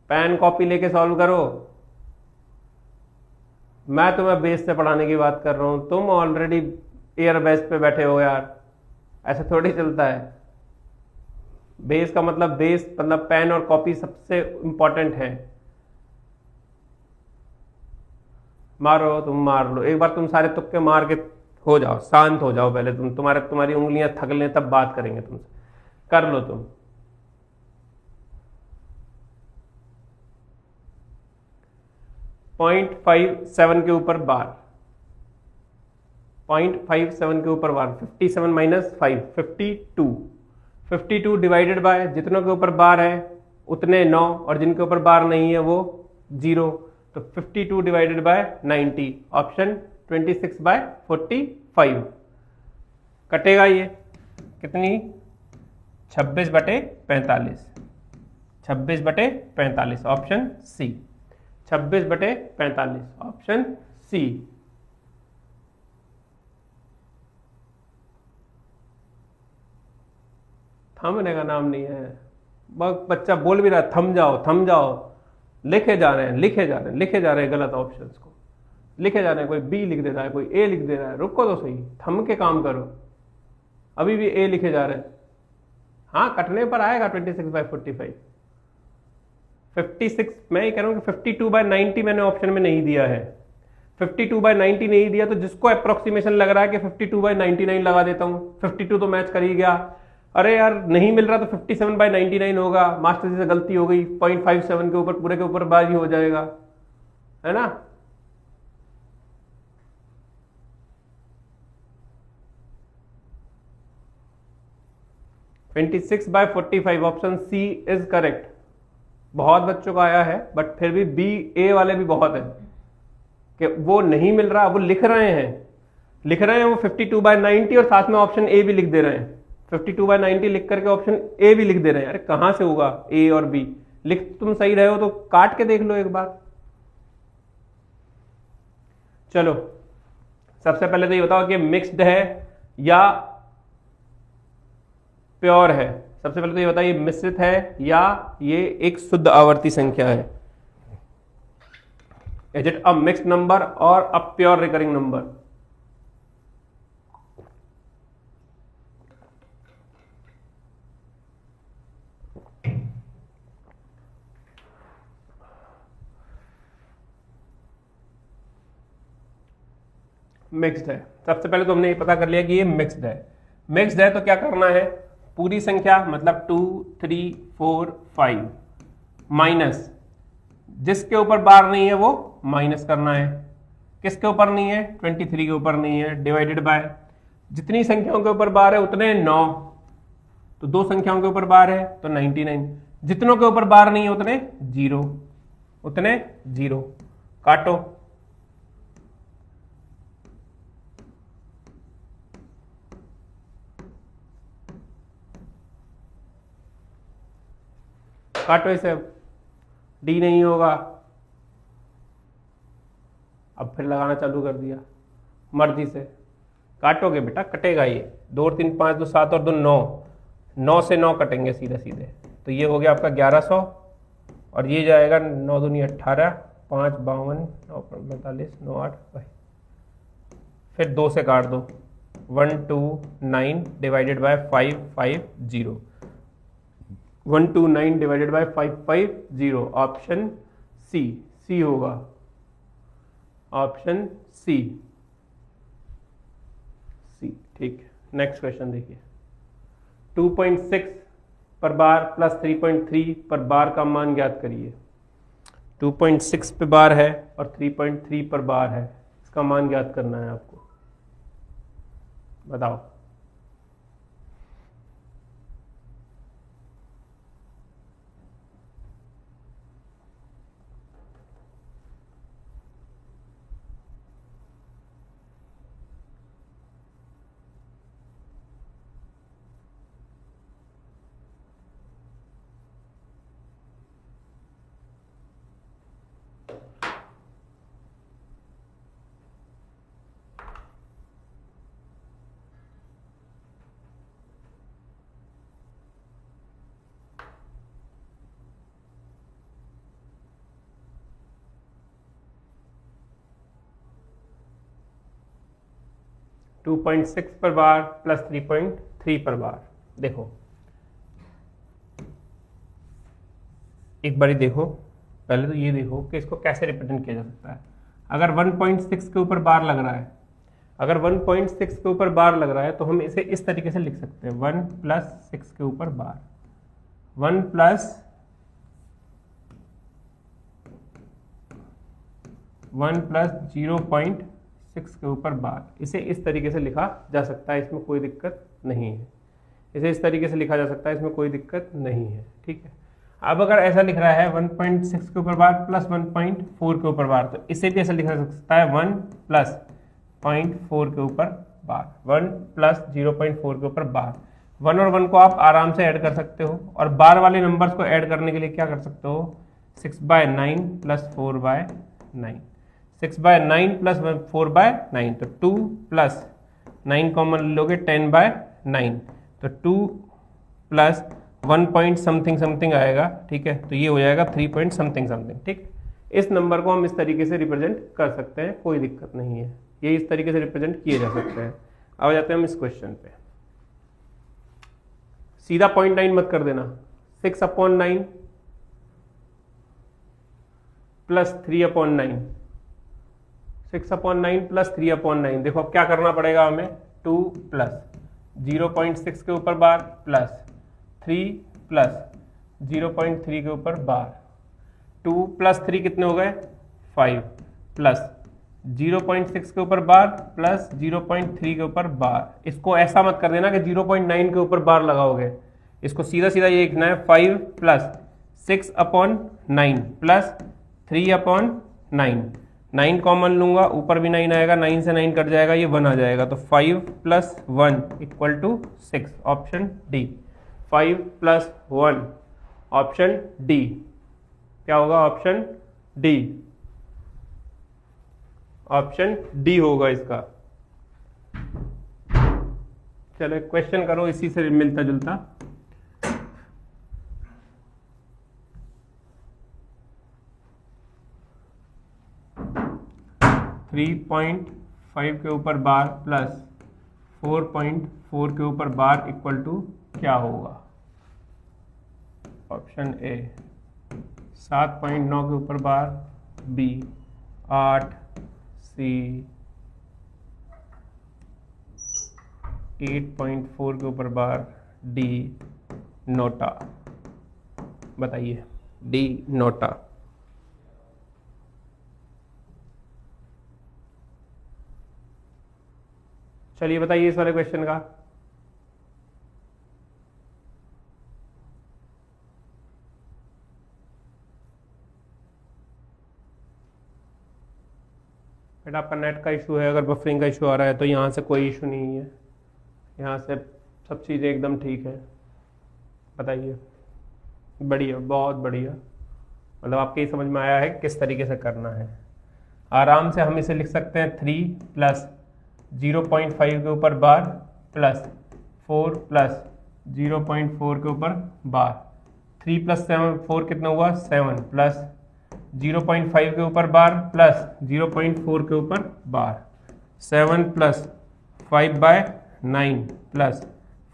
पेन कॉपी लेके सॉल्व करो। मैं तुम्हें बेस से पढ़ाने की बात कर रहा हूं, तुम ऑलरेडी एयर बेस पे बैठे हो यार, ऐसा थोड़ी चलता है। बेस का मतलब बेस मतलब पेन और कॉपी सबसे इंपॉर्टेंट है। मारो, तुम मार लो एक बार, तुम सारे तुक्के मार के हो जाओ, शांत हो जाओ पहले तुम, तुम्हारी उंगलियां थक लें तब बात करेंगे तुमसे। कर लो तुम। .57 के ऊपर बार, 0.57 के ऊपर बार, 57 माइनस 5, 52, 52 डिवाइडेड बाय जितनों के ऊपर बार है उतने 9 और जिनके ऊपर बार नहीं है वो 0, तो 52 डिवाइडेड बाय 90, ऑप्शन 26/45 कटेगा। ये कितनी, 26/45, 26/45, ऑप्शन सी, 26/45, ऑप्शन सी। थमने का नाम नहीं है, बच्चा बोल भी रहा है थम जाओ थम जाओ, लिखे जा रहे हैं गलत ऑप्शंस को, लिखे जा रहे हैं, कोई बी लिख दे रहा है, कोई ए लिख दे रहा है, रुको तो सही, थम के काम करो। अभी भी ए लिखे जा रहे हैं, हाँ कटने पर आएगा 26/45, 56, मैं ये कह रहा हूँ कि 52/90 मैंने ऑप्शन में नहीं दिया है, 52/90 नहीं दिया, तो जिसको अप्रोक्सीमेशन लग रहा है कि 52/99 लगा देता हूँ, 52 तो मैच कर ही गया, अरे यार नहीं मिल रहा तो 57/99 होगा, मास्टर जी से गलती हो गई, 0.57 के ऊपर पूरे के ऊपर बाजी हो जाएगा, है ना। (26/45) ऑप्शन सी इज करेक्ट। बहुत बच्चों का आया है बट फिर भी बी ए वाले भी बहुत है कि वो नहीं मिल रहा, वो लिख रहे हैं वो 52/90 और साथ में ऑप्शन ए भी लिख दे रहे हैं, 52/90 लिख करके ऑप्शन ए भी लिख दे रहे हैं। अरे कहां से होगा ए और बी, लिख तुम सही रहे हो तो काट के देख लो एक बार। चलो सबसे पहले तो ये बताओ कि मिक्स्ड है या प्योर है। सबसे पहले तो ये बताइए मिश्रित है या ये एक शुद्ध आवर्ती संख्या है। Is it a mixed number और a pure recurring number? Mixed है। सबसे पहले तो हमने ये पता कर लिया कि ये मिक्स्ड है। मिक्स्ड है तो क्या करना है, पूरी संख्या मतलब 2, 3, 4, 5 माइनस जिसके ऊपर बार नहीं है वो माइनस करना है, किसके ऊपर नहीं है, 23 के ऊपर नहीं है, डिवाइडेड बाय जितनी संख्याओं के ऊपर बार है उतने 9, तो दो संख्याओं के ऊपर बार है तो 99, जितनों के ऊपर बार नहीं है उतने 0, उतने 0, काटो। काटो इसे, डी नहीं होगा, अब फिर लगाना चालू कर दिया मर्जी से, काटोगे बेटा कटेगा ये, 2 और 3 5 2 7 और 2 9, 9 से 9 कटेंगे सीधे सीधे, तो ये हो गया आपका 1100 और ये जाएगा 9 दूनी 18, 5 52, 9 45, 9 8 भाई, फिर 2 से काट दो, 1 2 9 divided by 5 5 0, 129 divided by 550, option C, C होगा, ऑप्शन सी, सी। ठीक, नेक्स्ट क्वेश्चन देखिए, 2.6 पर बार प्लस 3.3 पर बार का मान ज्ञात करिए। 2.6 पे बार है और 3.3 पर बार है, इसका मान ज्ञात करना है आपको, बताओ। टू 2.6 पर बार प्लस 3.3 पर बार, देखो एक बारी देखो, पहले तो ये देखो कि इसको कैसे रिप्रेजेंट किया जा सकता है। अगर 1.6 के ऊपर बार लग रहा है, अगर 1.6 के ऊपर बार लग रहा है तो हम इसे इस तरीके से लिख सकते हैं, 1 + 6 के ऊपर बार, 1 + 0.6 के ऊपर बार। इसे इस तरीके से लिखा जा सकता है, इसमें कोई दिक्कत नहीं है। इसे इस तरीके से लिखा जा सकता है, इसमें कोई दिक्कत नहीं है, ठीक है। अब अगर ऐसा लिख रहा है 1.6 के ऊपर बार प्लस 1.4 के ऊपर बार, तो इसे भी ऐसा लिखा जा सकता है 1 + 0.4 के ऊपर बार, 1 + 0.4 के ऊपर बार। 1 और 1 को आप आराम से ऐड कर सकते हो, और बार वाले नंबर्स को ऐड करने के लिए क्या कर सकते हो, 6/9 + 4/9, 6/9 + 4/9, तो 2 + 9 कॉमन लोगे 10/9, तो 2 + 1 पॉइंट समथिंग समथिंग आएगा, ठीक है, तो ये हो जाएगा 3 पॉइंट समथिंग समथिंग, ठीक। इस नंबर को हम इस तरीके से रिप्रेजेंट कर सकते हैं, कोई दिक्कत नहीं है, ये इस तरीके से रिप्रेजेंट किए जा सकते हैं। अब जाते हैं हम इस क्वेश्चन पे, सीधा 0.9 मत कर देना, 6/9 + 3/9, 6/9 + 3/9। देखो अब क्या करना पड़ेगा हमें, 2 + 0.6 के ऊपर बार प्लस 3 + 0.3 के ऊपर बार, 2 + 3 कितने हो गए, 5 प्लस 0.6 के ऊपर बार प्लस 0.3 के ऊपर बार। इसको ऐसा मत कर देना कि 0.9 के ऊपर बार लगाओगे, इसको सीधा सीधा ये लिखना है 5 + 6/9 प्लस 3/9, 9 कॉमन लूंगा, ऊपर भी 9 आएगा, 9 से 9 कट जाएगा, ये 1 आ जाएगा, तो 5 + 1 = 6, ऑप्शन डी। 5 + 1 ऑप्शन डी, क्या होगा, ऑप्शन डी, ऑप्शन डी होगा इसका। चलो क्वेश्चन करो इसी से मिलता जुलता। थ्री 3.5 के ऊपर बार प्लस 4.4 के ऊपर बार इक्वल टू क्या होगा, ऑप्शन ए 7.9 के ऊपर बार, बी 8, सी 8.4 के ऊपर बार, डी नोटा। बताइए, डी नोटा। चलिए बताइए इस वाले क्वेश्चन का। बेटा आपका नेट का इशू है, अगर बफरिंग का इशू आ रहा है तो यहाँ से कोई इशू नहीं है, यहाँ से सब चीज़ें एकदम ठीक है। बताइए, बढ़िया, बहुत बढ़िया, मतलब आपके ही समझ में आया है किस तरीके से करना है। आराम से हम इसे लिख सकते हैं 3 + 0.5 के ऊपर बार प्लस 4 + 0.4 के ऊपर बार, 3 + 7 4 कितना हुआ, 7 प्लस 0.5 के ऊपर बार प्लस 0.4 के ऊपर बार, 7 + 5/9 प्लस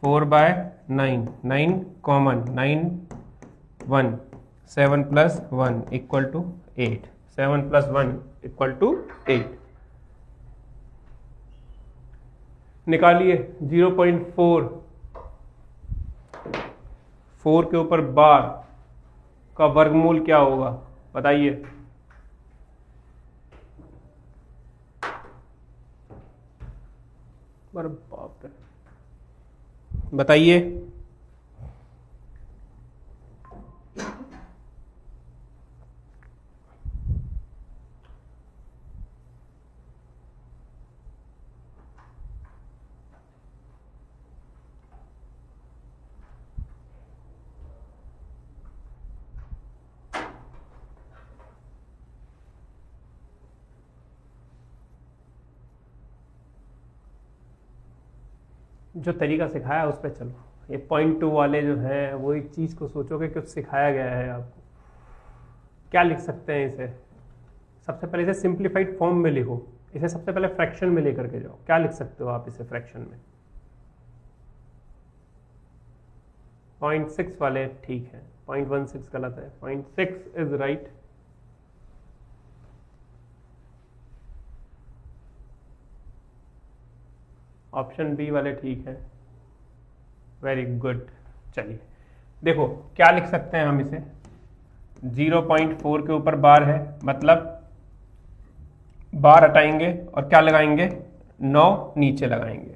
4/9, 9 कॉमन, 9 1, 7 + 1 = 8, 7 + 1 = 8। निकालिए 0.4 4 के ऊपर बार का वर्गमूल क्या होगा, बताइए। अरे बाप रे, बताइए। जो तरीका सिखाया उस पर चलो, ये 0.2 वाले जो हैं वो एक चीज़ को सोचोगे कि सिखाया गया है आपको, क्या लिख सकते हैं इसे। सबसे पहले इसे सिंप्लीफाइड फॉर्म में लिखो, इसे सबसे पहले फ्रैक्शन में लेकर के जाओ। क्या लिख सकते हो आप इसे फ्रैक्शन में, 0.6 वाले ठीक है, 0.16 गलत है, 0.6 इज राइट। ऑप्शन बी वाले ठीक है, वेरी गुड। चलिए देखो क्या लिख सकते हैं हम इसे, 0.4 के ऊपर बार है, मतलब बार हटाएंगे और क्या लगाएंगे, 9 नीचे लगाएंगे।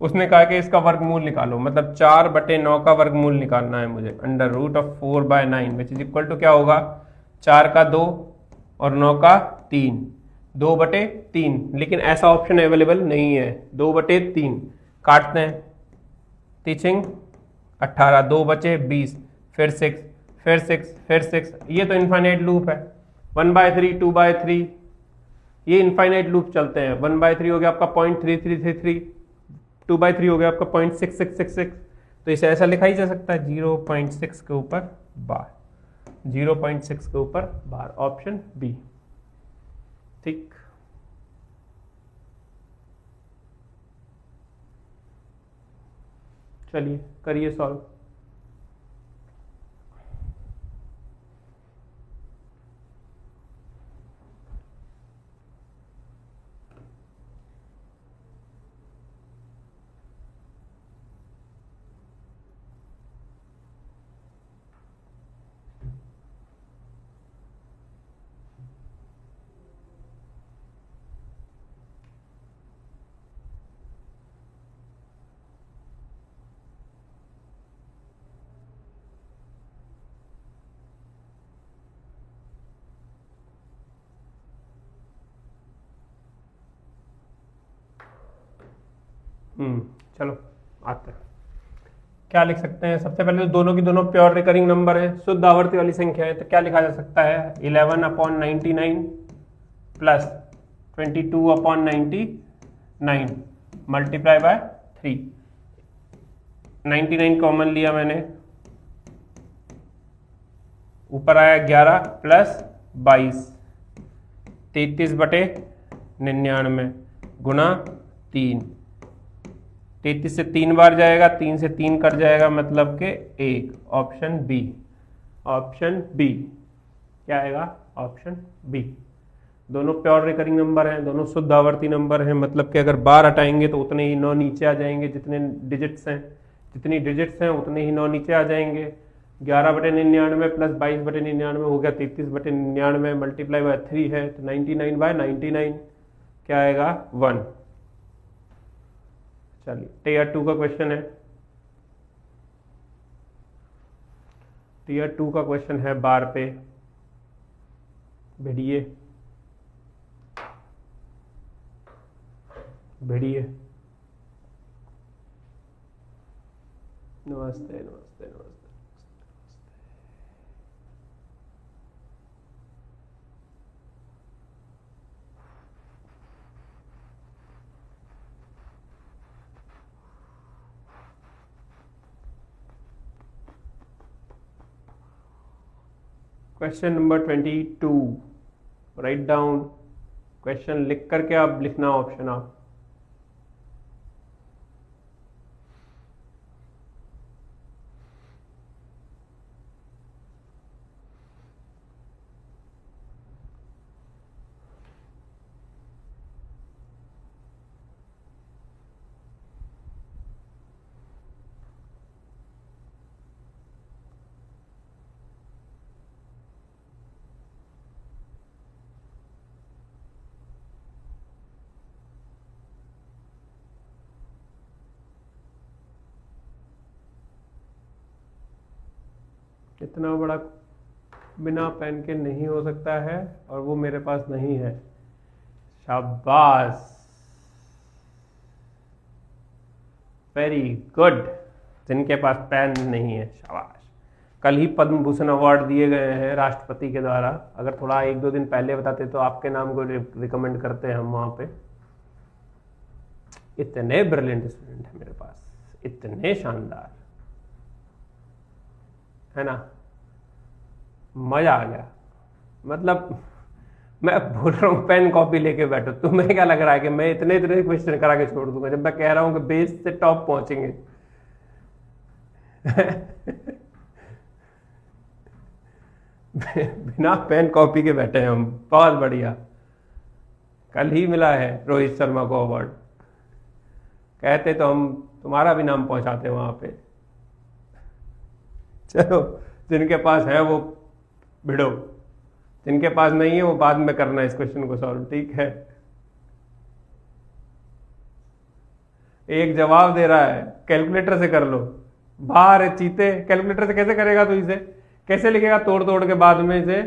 उसने कहा कि इसका वर्गमूल निकालो, मतलब 4/9 का वर्गमूल निकालना है मुझे, √4/9 विच इज इक्वल टू क्या होगा, 4 का 2 और 9 का 3, 2/3। लेकिन ऐसा ऑप्शन अवेलेबल नहीं है, 2/3 काटते हैं, टीचिंग 18, 2 बचे 20, फिर 6, फिर 6, फिर 6। ये तो इनफाइनाइट लूप है, 1/3, 2/3, ये इनफाइनाइट लूप चलते हैं। 1/3 हो गया आपका 0.3333, 2/3 हो गया आपका 0.6666। तो इसे ऐसा लिखा ही जा सकता है 0.6 के ऊपर बार, 0.6 के ऊपर बार, ऑप्शन बी। ठीक, चलिए करिए सॉल्व। चलो आते हैं, क्या लिख सकते हैं। सबसे पहले तो दोनों की दोनों प्योर रिकरिंग नंबर है, शुद्ध आवर्ती वाली संख्या है, तो क्या लिखा जा सकता है, 11/99 प्लस 22/99 मल्टीप्लाई बाय 3। 99 कॉमन लिया मैंने, ऊपर आया 11 प्लस 22, 33/99 गुणा 3। 33 से 3 बार जाएगा, 3 से 3 कट जाएगा, मतलब के 1, ऑप्शन बी। ऑप्शन बी क्या आएगा, ऑप्शन बी। दोनों प्योर रिकरिंग नंबर हैं, दोनों शुद्ध आवर्ती नंबर हैं, मतलब कि अगर बार हटाएंगे तो उतने ही 9 नीचे आ जाएंगे, जितने डिजिट्स हैं, जितनी डिजिट्स हैं उतने ही 9 नीचे आ जाएंगे। 11/99 प्लस 22/99 हो गया 33/99, मल्टीप्लाई बाय 3 है तो 99/99 क्या आएगा, 1। चलिए टीयर 2 का क्वेश्चन है, टीयर 2 का क्वेश्चन है बार पे, भिड़िए भिड़िए। नमस्ते नमस्ते नमस्ते। Question number 22, write down question, लिख करके आप लिखना ऑप्शन आप। इतना बड़ा बिना पेन के नहीं हो सकता है और वो मेरे पास नहीं है, शाबाश, वेरी गुड। जिनके पास पेन नहीं है शाबाश। कल ही पद्म भूषण अवार्ड दिए गए हैं राष्ट्रपति के द्वारा, अगर थोड़ा 1-2 दिन पहले बताते तो आपके नाम को रिकमेंड करते हैं हम वहां पे। इतने ब्रिलियंट स्टूडेंट है मेरे पास, इतने शानदार, है ना, मजा आ गया। मतलब मैं बोल रहा हूँ पेन कॉपी लेके बैठो, तुम्हें क्या लग रहा है कि मैं इतने इतने क्वेश्चन करा के छोड़ दूंगा, जब मैं कह रहा हूं कि बेस से टॉप पहुंचेंगे। बिना पेन कॉपी के बैठे हैं हम, बहुत बढ़िया। कल ही मिला है रोहित शर्मा को अवार्ड, कहते तो हम तुम्हारा भी नाम पहुंचाते वहां पे। चलो, जिनके पास है वो भिड़ो, जिनके पास नहीं है वो बाद में करना इस क्वेश्चन को सॉल्व, ठीक है। एक जवाब दे रहा है कैलकुलेटर से कर लो, बाहर है चीते, कैलकुलेटर से कैसे करेगा तू इसे, कैसे लिखेगा तोड़ तोड़ के बाद में इसे।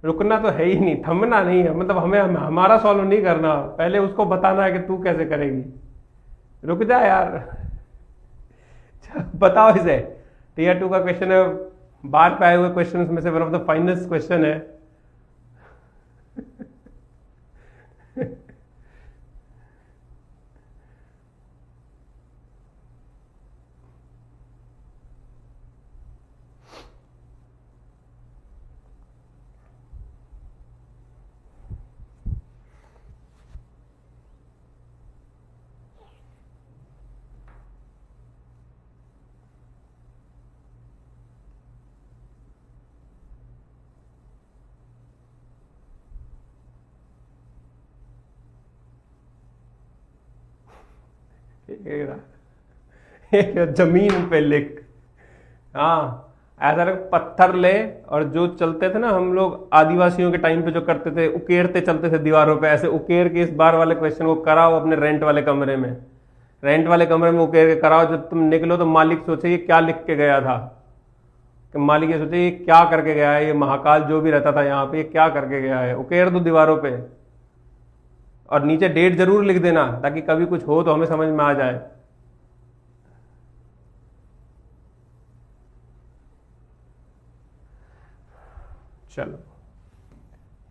रुकना तो है ही नहीं, थमना नहीं है, मतलब हमें हमारा सॉल्व नहीं करना, पहले उसको बताना है कि तू कैसे करेगी। रुक जा यार। बताओ इसे। टीयर 2 का क्वेश्चन है, बार पे आए हुए क्वेश्चन में से one of the finest question है। जमीन पे लिख, हाँ ऐसा लग, पत्थर ले, और जो चलते थे ना हम लोग आदिवासियों के टाइम पे जो करते थे, उकेरते चलते थे दीवारों पे, ऐसे उकेर के इस बार वाले क्वेश्चन को कराओ अपने रेंट वाले कमरे में, रेंट वाले कमरे में उकेर के कराओ। जब तुम निकलो तो मालिक सोचे ये क्या लिख के गया था, कि मालिक ये सोचे ये क्या करके गया है, ये महाकाल जो भी रहता था यहाँ पे ये क्या करके गया है। उकेर दो दीवारों पे, और नीचे डेट जरूर लिख देना ताकि कभी कुछ हो तो हमें समझ में आ जाए। चलो,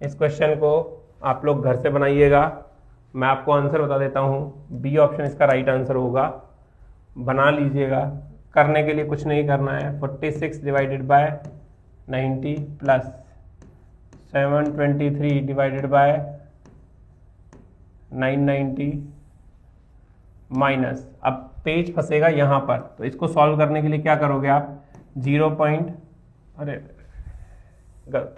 इस क्वेश्चन को आप लोग घर से बनाइएगा, मैं आपको आंसर बता देता हूँ। बी ऑप्शन इसका राइट आंसर होगा, बना लीजिएगा। करने के लिए कुछ नहीं करना है, 46 divided by 90 plus 723 divided by 990 minus, अब पेज फंसेगा यहाँ पर, तो इसको सॉल्व करने के लिए क्या करोगे आप, 0 पॉइंट, अरे गलत,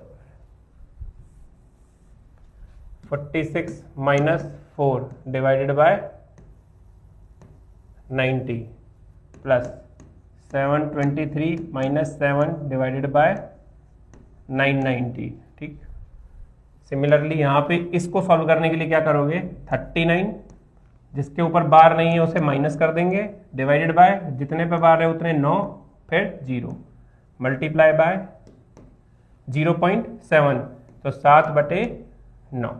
46 minus 4 divided by 90 plus 723 minus 7 divided by 990, ठीक। सिमिलरली यहाँ पे इसको सॉल्व करने के लिए क्या करोगे, 39 जिसके ऊपर बार नहीं है उसे माइनस कर देंगे, डिवाइडेड बाय जितने पे बार है उतने 9, फिर 0 मल्टीप्लाई बाय 0.7, तो 7/9।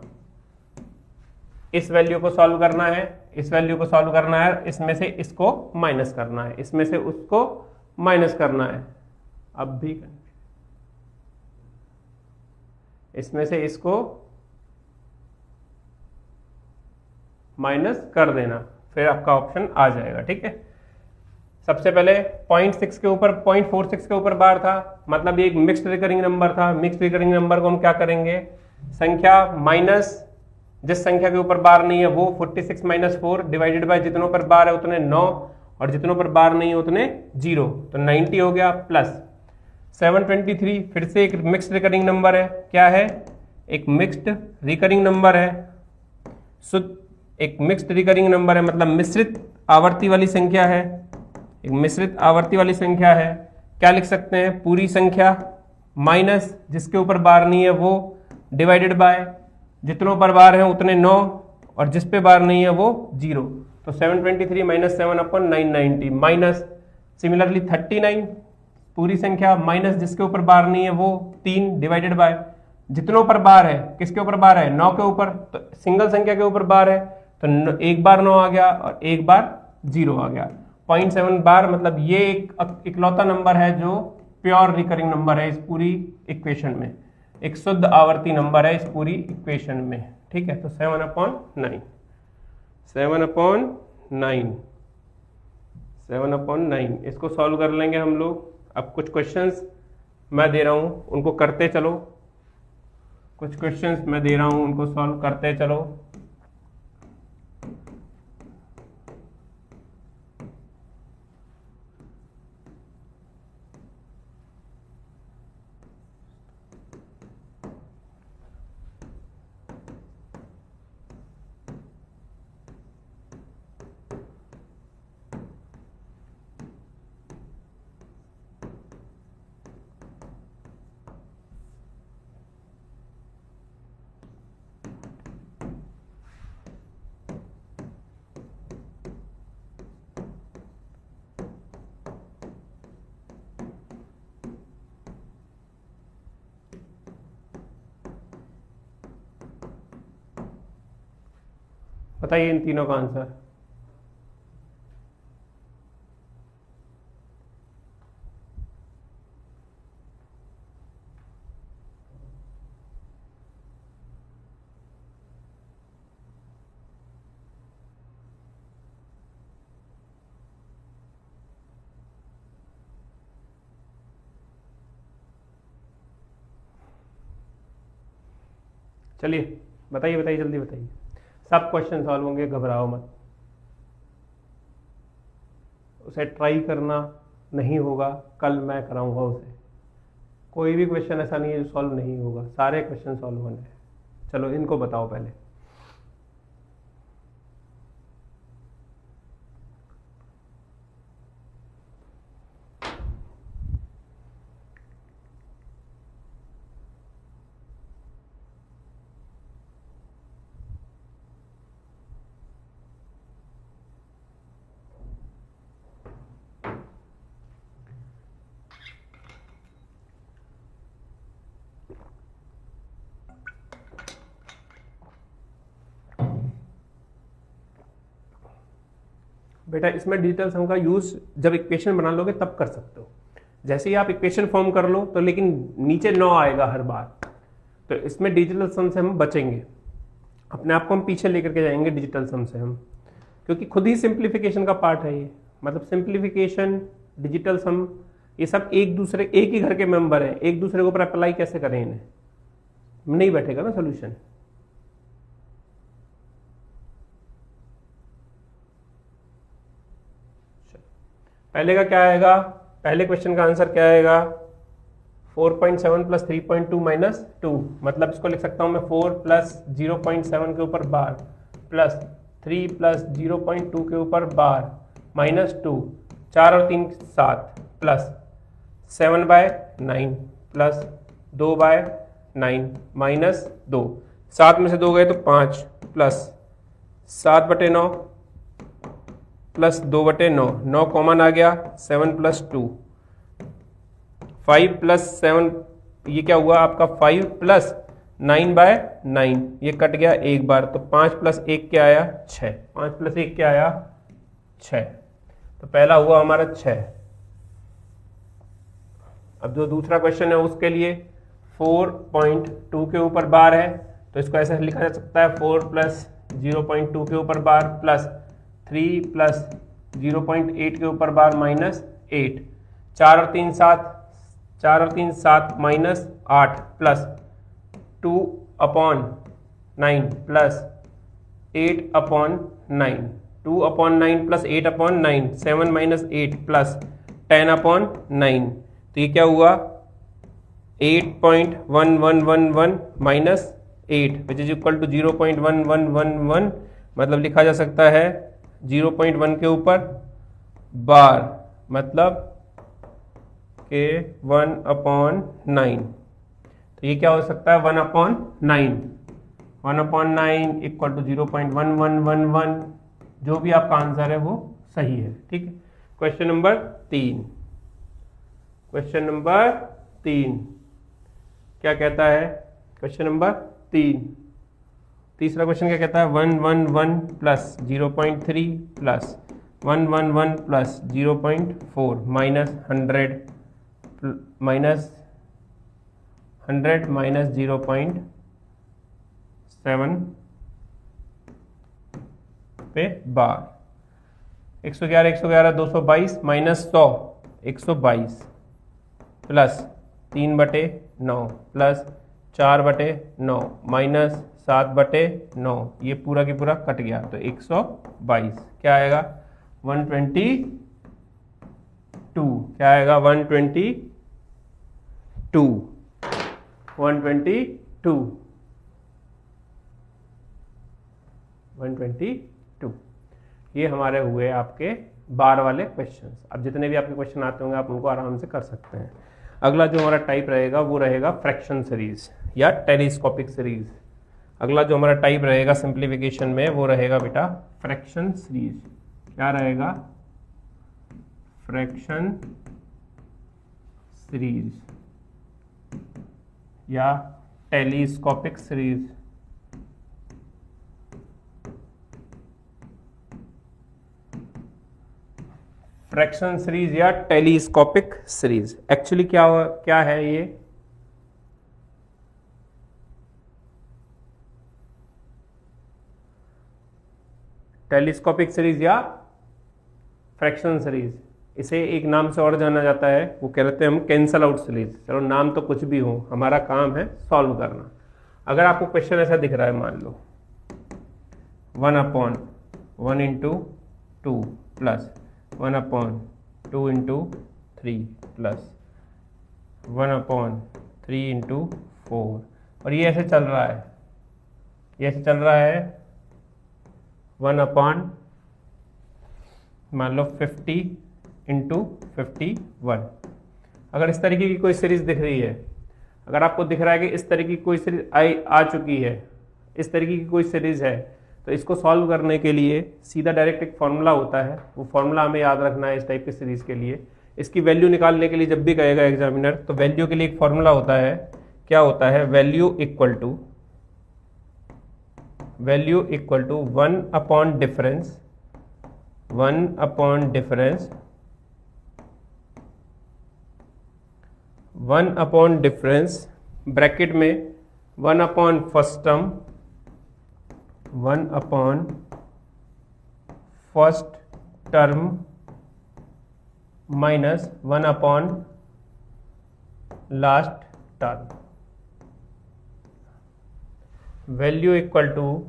इस वैल्यू को सॉल्व करना है, इस वैल्यू को सॉल्व करना है, इसमें से इसको माइनस करना है, इसमें से उसको माइनस करना है। अब भी इसमें से इसको माइनस कर देना, फिर आपका ऑप्शन आ जाएगा, ठीक है। सबसे पहले 0.6 के ऊपर 0.46 के ऊपर बार था, मतलब ये एक मिक्स्ड रिकरिंग नंबर था। मिक्स्ड रिकरिंग नंबर को हम क्या करेंगे, संख्या माइनस जिस संख्या के ऊपर बार नहीं है वो 46 माइनस 4 डिवाइडेड बाय जितनों पर बार है उतने 9, और जितनों पर बार नहीं है उतने 0, तो 90 हो गया, प्लस 723 फिर से एक मिक्स्ड रिकरिंग नंबर है। क्या है, एक मिक्स्ड रिकरिंग नंबर है, शुद्ध एक मिक्स्ड रिकरिंग नंबर है, मतलब मिश्रित आवर्ती वाली संख्या है, एक मिश्रित आवर्ती वाली संख्या है। क्या लिख सकते हैं, पूरी संख्या माइनस जिसके ऊपर बार नहीं है वो, डिवाइडेड बाय जितनों पर बार है उतने 9, और जिस पे बार नहीं है वो 0, तो 723 माइनस 7/990 माइनस सिमिलरली 39 पूरी संख्या माइनस जिसके ऊपर बार नहीं है वो 3 डिवाइडेड बाय जितनों पर बार है, किसके ऊपर बार है, 9 के ऊपर, तो सिंगल संख्या के ऊपर बार है तो एक बार 9 आ गया और एक बार 0 आ गया। 0.7 बार, मतलब ये एक इकलौता नंबर है जो प्योर रिकरिंग नंबर है इस पूरी इक्वेशन में, एक शुद्ध आवर्ती नंबर है इस पूरी इक्वेशन में, ठीक है। तो 7/9, 7/9 इसको सॉल्व कर लेंगे हम लोग। अब कुछ क्वेश्चंस मैं दे रहा हूं उनको करते चलो, कुछ क्वेश्चंस मैं दे रहा हूं उनको सॉल्व करते चलो। बताइए इन तीनों का आंसर। चलिए बताइए बताइए, जल्दी बताइए। सब क्वेश्चन सॉल्व होंगे, घबराओ मत। उसे ट्राई करना नहीं होगा, कल मैं कराऊंगा उसे। कोई भी क्वेश्चन ऐसा नहीं है जो सॉल्व नहीं होगा, सारे क्वेश्चन सॉल्व होने हैं। चलो इनको बताओ पहले। बेटा इसमें डिजिटल सम का यूज जब इक्वेशन बना लोगे तब कर सकते हो। जैसे ही आप इक्वेशन फॉर्म कर लो तो लेकिन नीचे 9 आएगा हर बार, तो इसमें डिजिटल सम से हम बचेंगे, अपने आप को हम पीछे लेकर के जाएंगे डिजिटल सम से हम, क्योंकि खुद ही सिंप्लीफिकेशन का पार्ट है ये। मतलब सिंप्लीफिकेशन, डिजिटल सम, ये सब एक ही घर के मेंबर हैं, एक दूसरे के ऊपर अप्लाई कैसे करें इन्हें, नहीं बैठेगा ना सोल्यूशन। पहले का क्या आएगा, पहले क्वेश्चन का आंसर क्या आएगा, 4.7 प्लस 3.2 माइनस 2, मतलब इसको लिख सकता हूं मैं 4 प्लस 0.7 के ऊपर बार प्लस 3 प्लस 0.2 के ऊपर बार माइनस 2, 4 और 3 7 प्लस 7/9 प्लस 2/9 माइनस 2, 7 में से 2 गए तो 5 प्लस 7/9 प्लस 2/9, 9 कॉमन आ गया, 7 प्लस 2, 5 प्लस 7, ये क्या हुआ आपका 5 प्लस 9/9, ये कट गया एक बार, तो 5 प्लस 1 क्या आया 6, 5 प्लस 1 क्या आया 6, तो पहला हुआ हमारा 6। अब जो दूसरा क्वेश्चन है उसके लिए 4.2 के ऊपर बार है, तो इसको ऐसे लिखा जा सकता है 4 प्लस 0.2 के ऊपर बार प्लस 3 प्लस 0.8 के ऊपर बार माइनस 8, 4 और 3 7, 4 और 3 7 minus 8 plus 2/9 plus 8/9, 2/9 plus 8/9, 7 minus 8 plus 10/9, तो ये क्या हुआ 8.1111 minus 8 which is equal to 0.1111, मतलब लिखा जा सकता है 0.1 के ऊपर बार, मतलब के 1/9, तो ये क्या हो सकता है 1/9, 1/9 इक्वल टू 0.1111, जो भी आपका आंसर है वो सही है। ठीक है, क्वेश्चन नंबर 3, क्वेश्चन नंबर 3 क्या कहता है, क्वेश्चन नंबर 3, तीसरा क्वेश्चन क्या कहता है, 111 plus 0.3 plus 111 plus 0.4 minus 100 minus 0.7 पे बार, 111 111 222 माइनस 100 122 प्लस 3/9 प्लस 4/9 माइनस 7/9, ये पूरा की पूरा कट गया, तो 122 क्या आएगा 122, क्या आएगा 122, 122, ये हमारे हुए आपके बार वाले क्वेश्चंस। अब जितने भी आपके क्वेश्चन आते होंगे आप उनको आराम से कर सकते हैं। अगला जो हमारा टाइप रहेगा वो रहेगा फ्रैक्शन सीरीज या टेलीस्कोपिक सीरीज। अगला जो हमारा टाइप रहेगा सिंप्लीफिकेशन में वो रहेगा बेटा फ्रैक्शन सीरीज। क्या रहेगा, फ्रैक्शन सीरीज या टेलीस्कोपिक सीरीज। फ्रैक्शन सीरीज या टेलीस्कोपिक सीरीज। एक्चुअली क्या है ये? टेलीस्कोपिक सीरीज या फ्रैक्शन सीरीज, इसे एक नाम से और जाना जाता है, वो कहते हैं हम कैंसल आउट सीरीज। चलो नाम तो कुछ भी हो, हमारा काम है सॉल्व करना। अगर आपको क्वेश्चन ऐसा दिख रहा है, मान लो 1/1 into 2 plus 1/2 into 3 plus 1/3 into 4, और ये ऐसे चल रहा है, ये ऐसे चल रहा है 1/, मान लो 50 इंटू 51। अगर इस तरीके की कोई सीरीज दिख रही है, अगर आपको दिख रहा है कि इस तरीके की कोई सीरीज आ चुकी है, इस तरीके की कोई सीरीज है, तो इसको सॉल्व करने के लिए सीधा डायरेक्ट एक फॉर्मूला होता है, वो फॉर्मूला हमें याद रखना है इस टाइप की सीरीज के लिए। इसकी वैल्यू निकालने के लिए जब भी कहेगा एग्जामिनर, तो वैल्यू के लिए एक फॉर्मूला होता है। क्या होता है? Value equal to one by difference, one by difference, one by difference bracket में one by first term, one by first term minus one by last term. Value equal to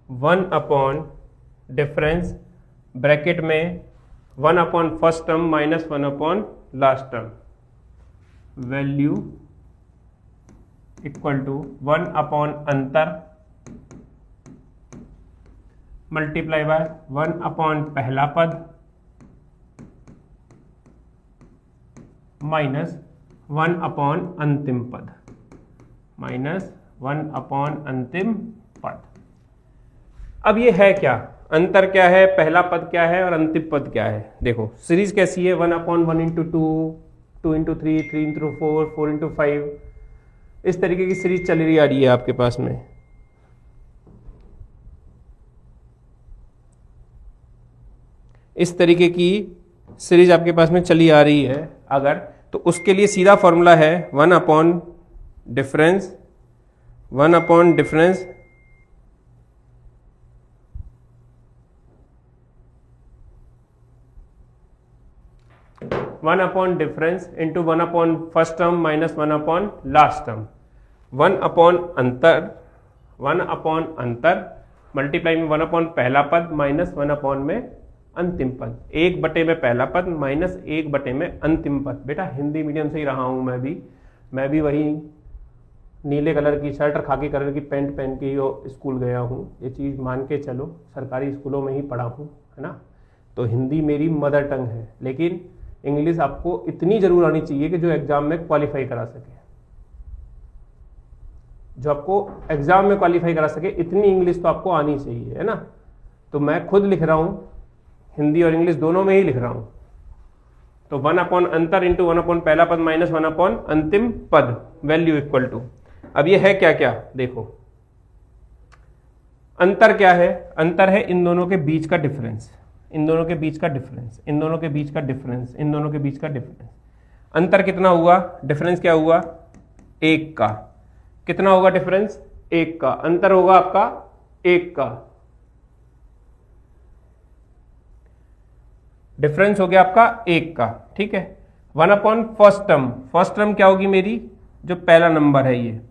one by difference bracket में one by first term minus one by last term. Value equal to 1/अंतर मल्टीप्लाई बाय 1/पहला पद माइनस 1/अंतिम पद, माइनस 1/अंतिम पद। अब ये है क्या? अंतर क्या है, पहला पद क्या है और अंतिम पद क्या है? देखो सीरीज कैसी है, 1/1 इंटू 2, 2 इंटू 3, 3 इंटू 4, 4 इंटू 5, इस तरीके की सीरीज चल रही आ रही है आपके पास में। इस तरीके की सीरीज आपके पास में चली आ रही है अगर, तो उसके लिए सीधा फॉर्मूला है one by difference, one by difference difference into one by first term minus one by last term. 1/अंतर, 1/अंतर मल्टीप्लाई में 1/पहला पद माइनस 1/ में अंतिम पद, 1/में पहला पद माइनस 1/में अंतिम पद। बेटा हिंदी मीडियम से ही रहा हूं मैं भी वही नीले कलर की शर्ट और खाकी कलर की पैंट पहन के ही स्कूल गया हूँ। ये चीज़ मान के चलो, सरकारी स्कूलों में ही पढ़ा हूँ, है ना। तो हिंदी मेरी मदर टंग है, लेकिन इंग्लिश आपको इतनी जरूर आनी चाहिए कि जो एग्जाम में क्वालिफाई करा सके, जो आपको एग्जाम में क्वालिफाई करा सके, इतनी इंग्लिश तो आपको आनी चाहिए, है ना। तो मैं खुद लिख रहा हूँ, हिंदी और इंग्लिश दोनों में ही लिख रहा हूँ। तो 1/अंतर इंटू 1/पहला पद माइनस 1/अंतिम पद, वैल्यू इक्वल टू। अब ये है क्या क्या, देखो अंतर क्या है? अंतर है इन दोनों के बीच का डिफरेंस, इन दोनों के बीच का डिफरेंस, इन दोनों के बीच का डिफरेंस, इन दोनों के बीच का डिफरेंस। अंतर कितना हुआ? डिफरेंस क्या हुआ? 1 का। कितना होगा डिफरेंस? 1 का। अंतर होगा आपका 1 का। डिफरेंस हो गया आपका 1 का, ठीक है। 1/फर्स्ट टर्म, फर्स्ट टर्म क्या होगी मेरी? जो पहला नंबर है, ये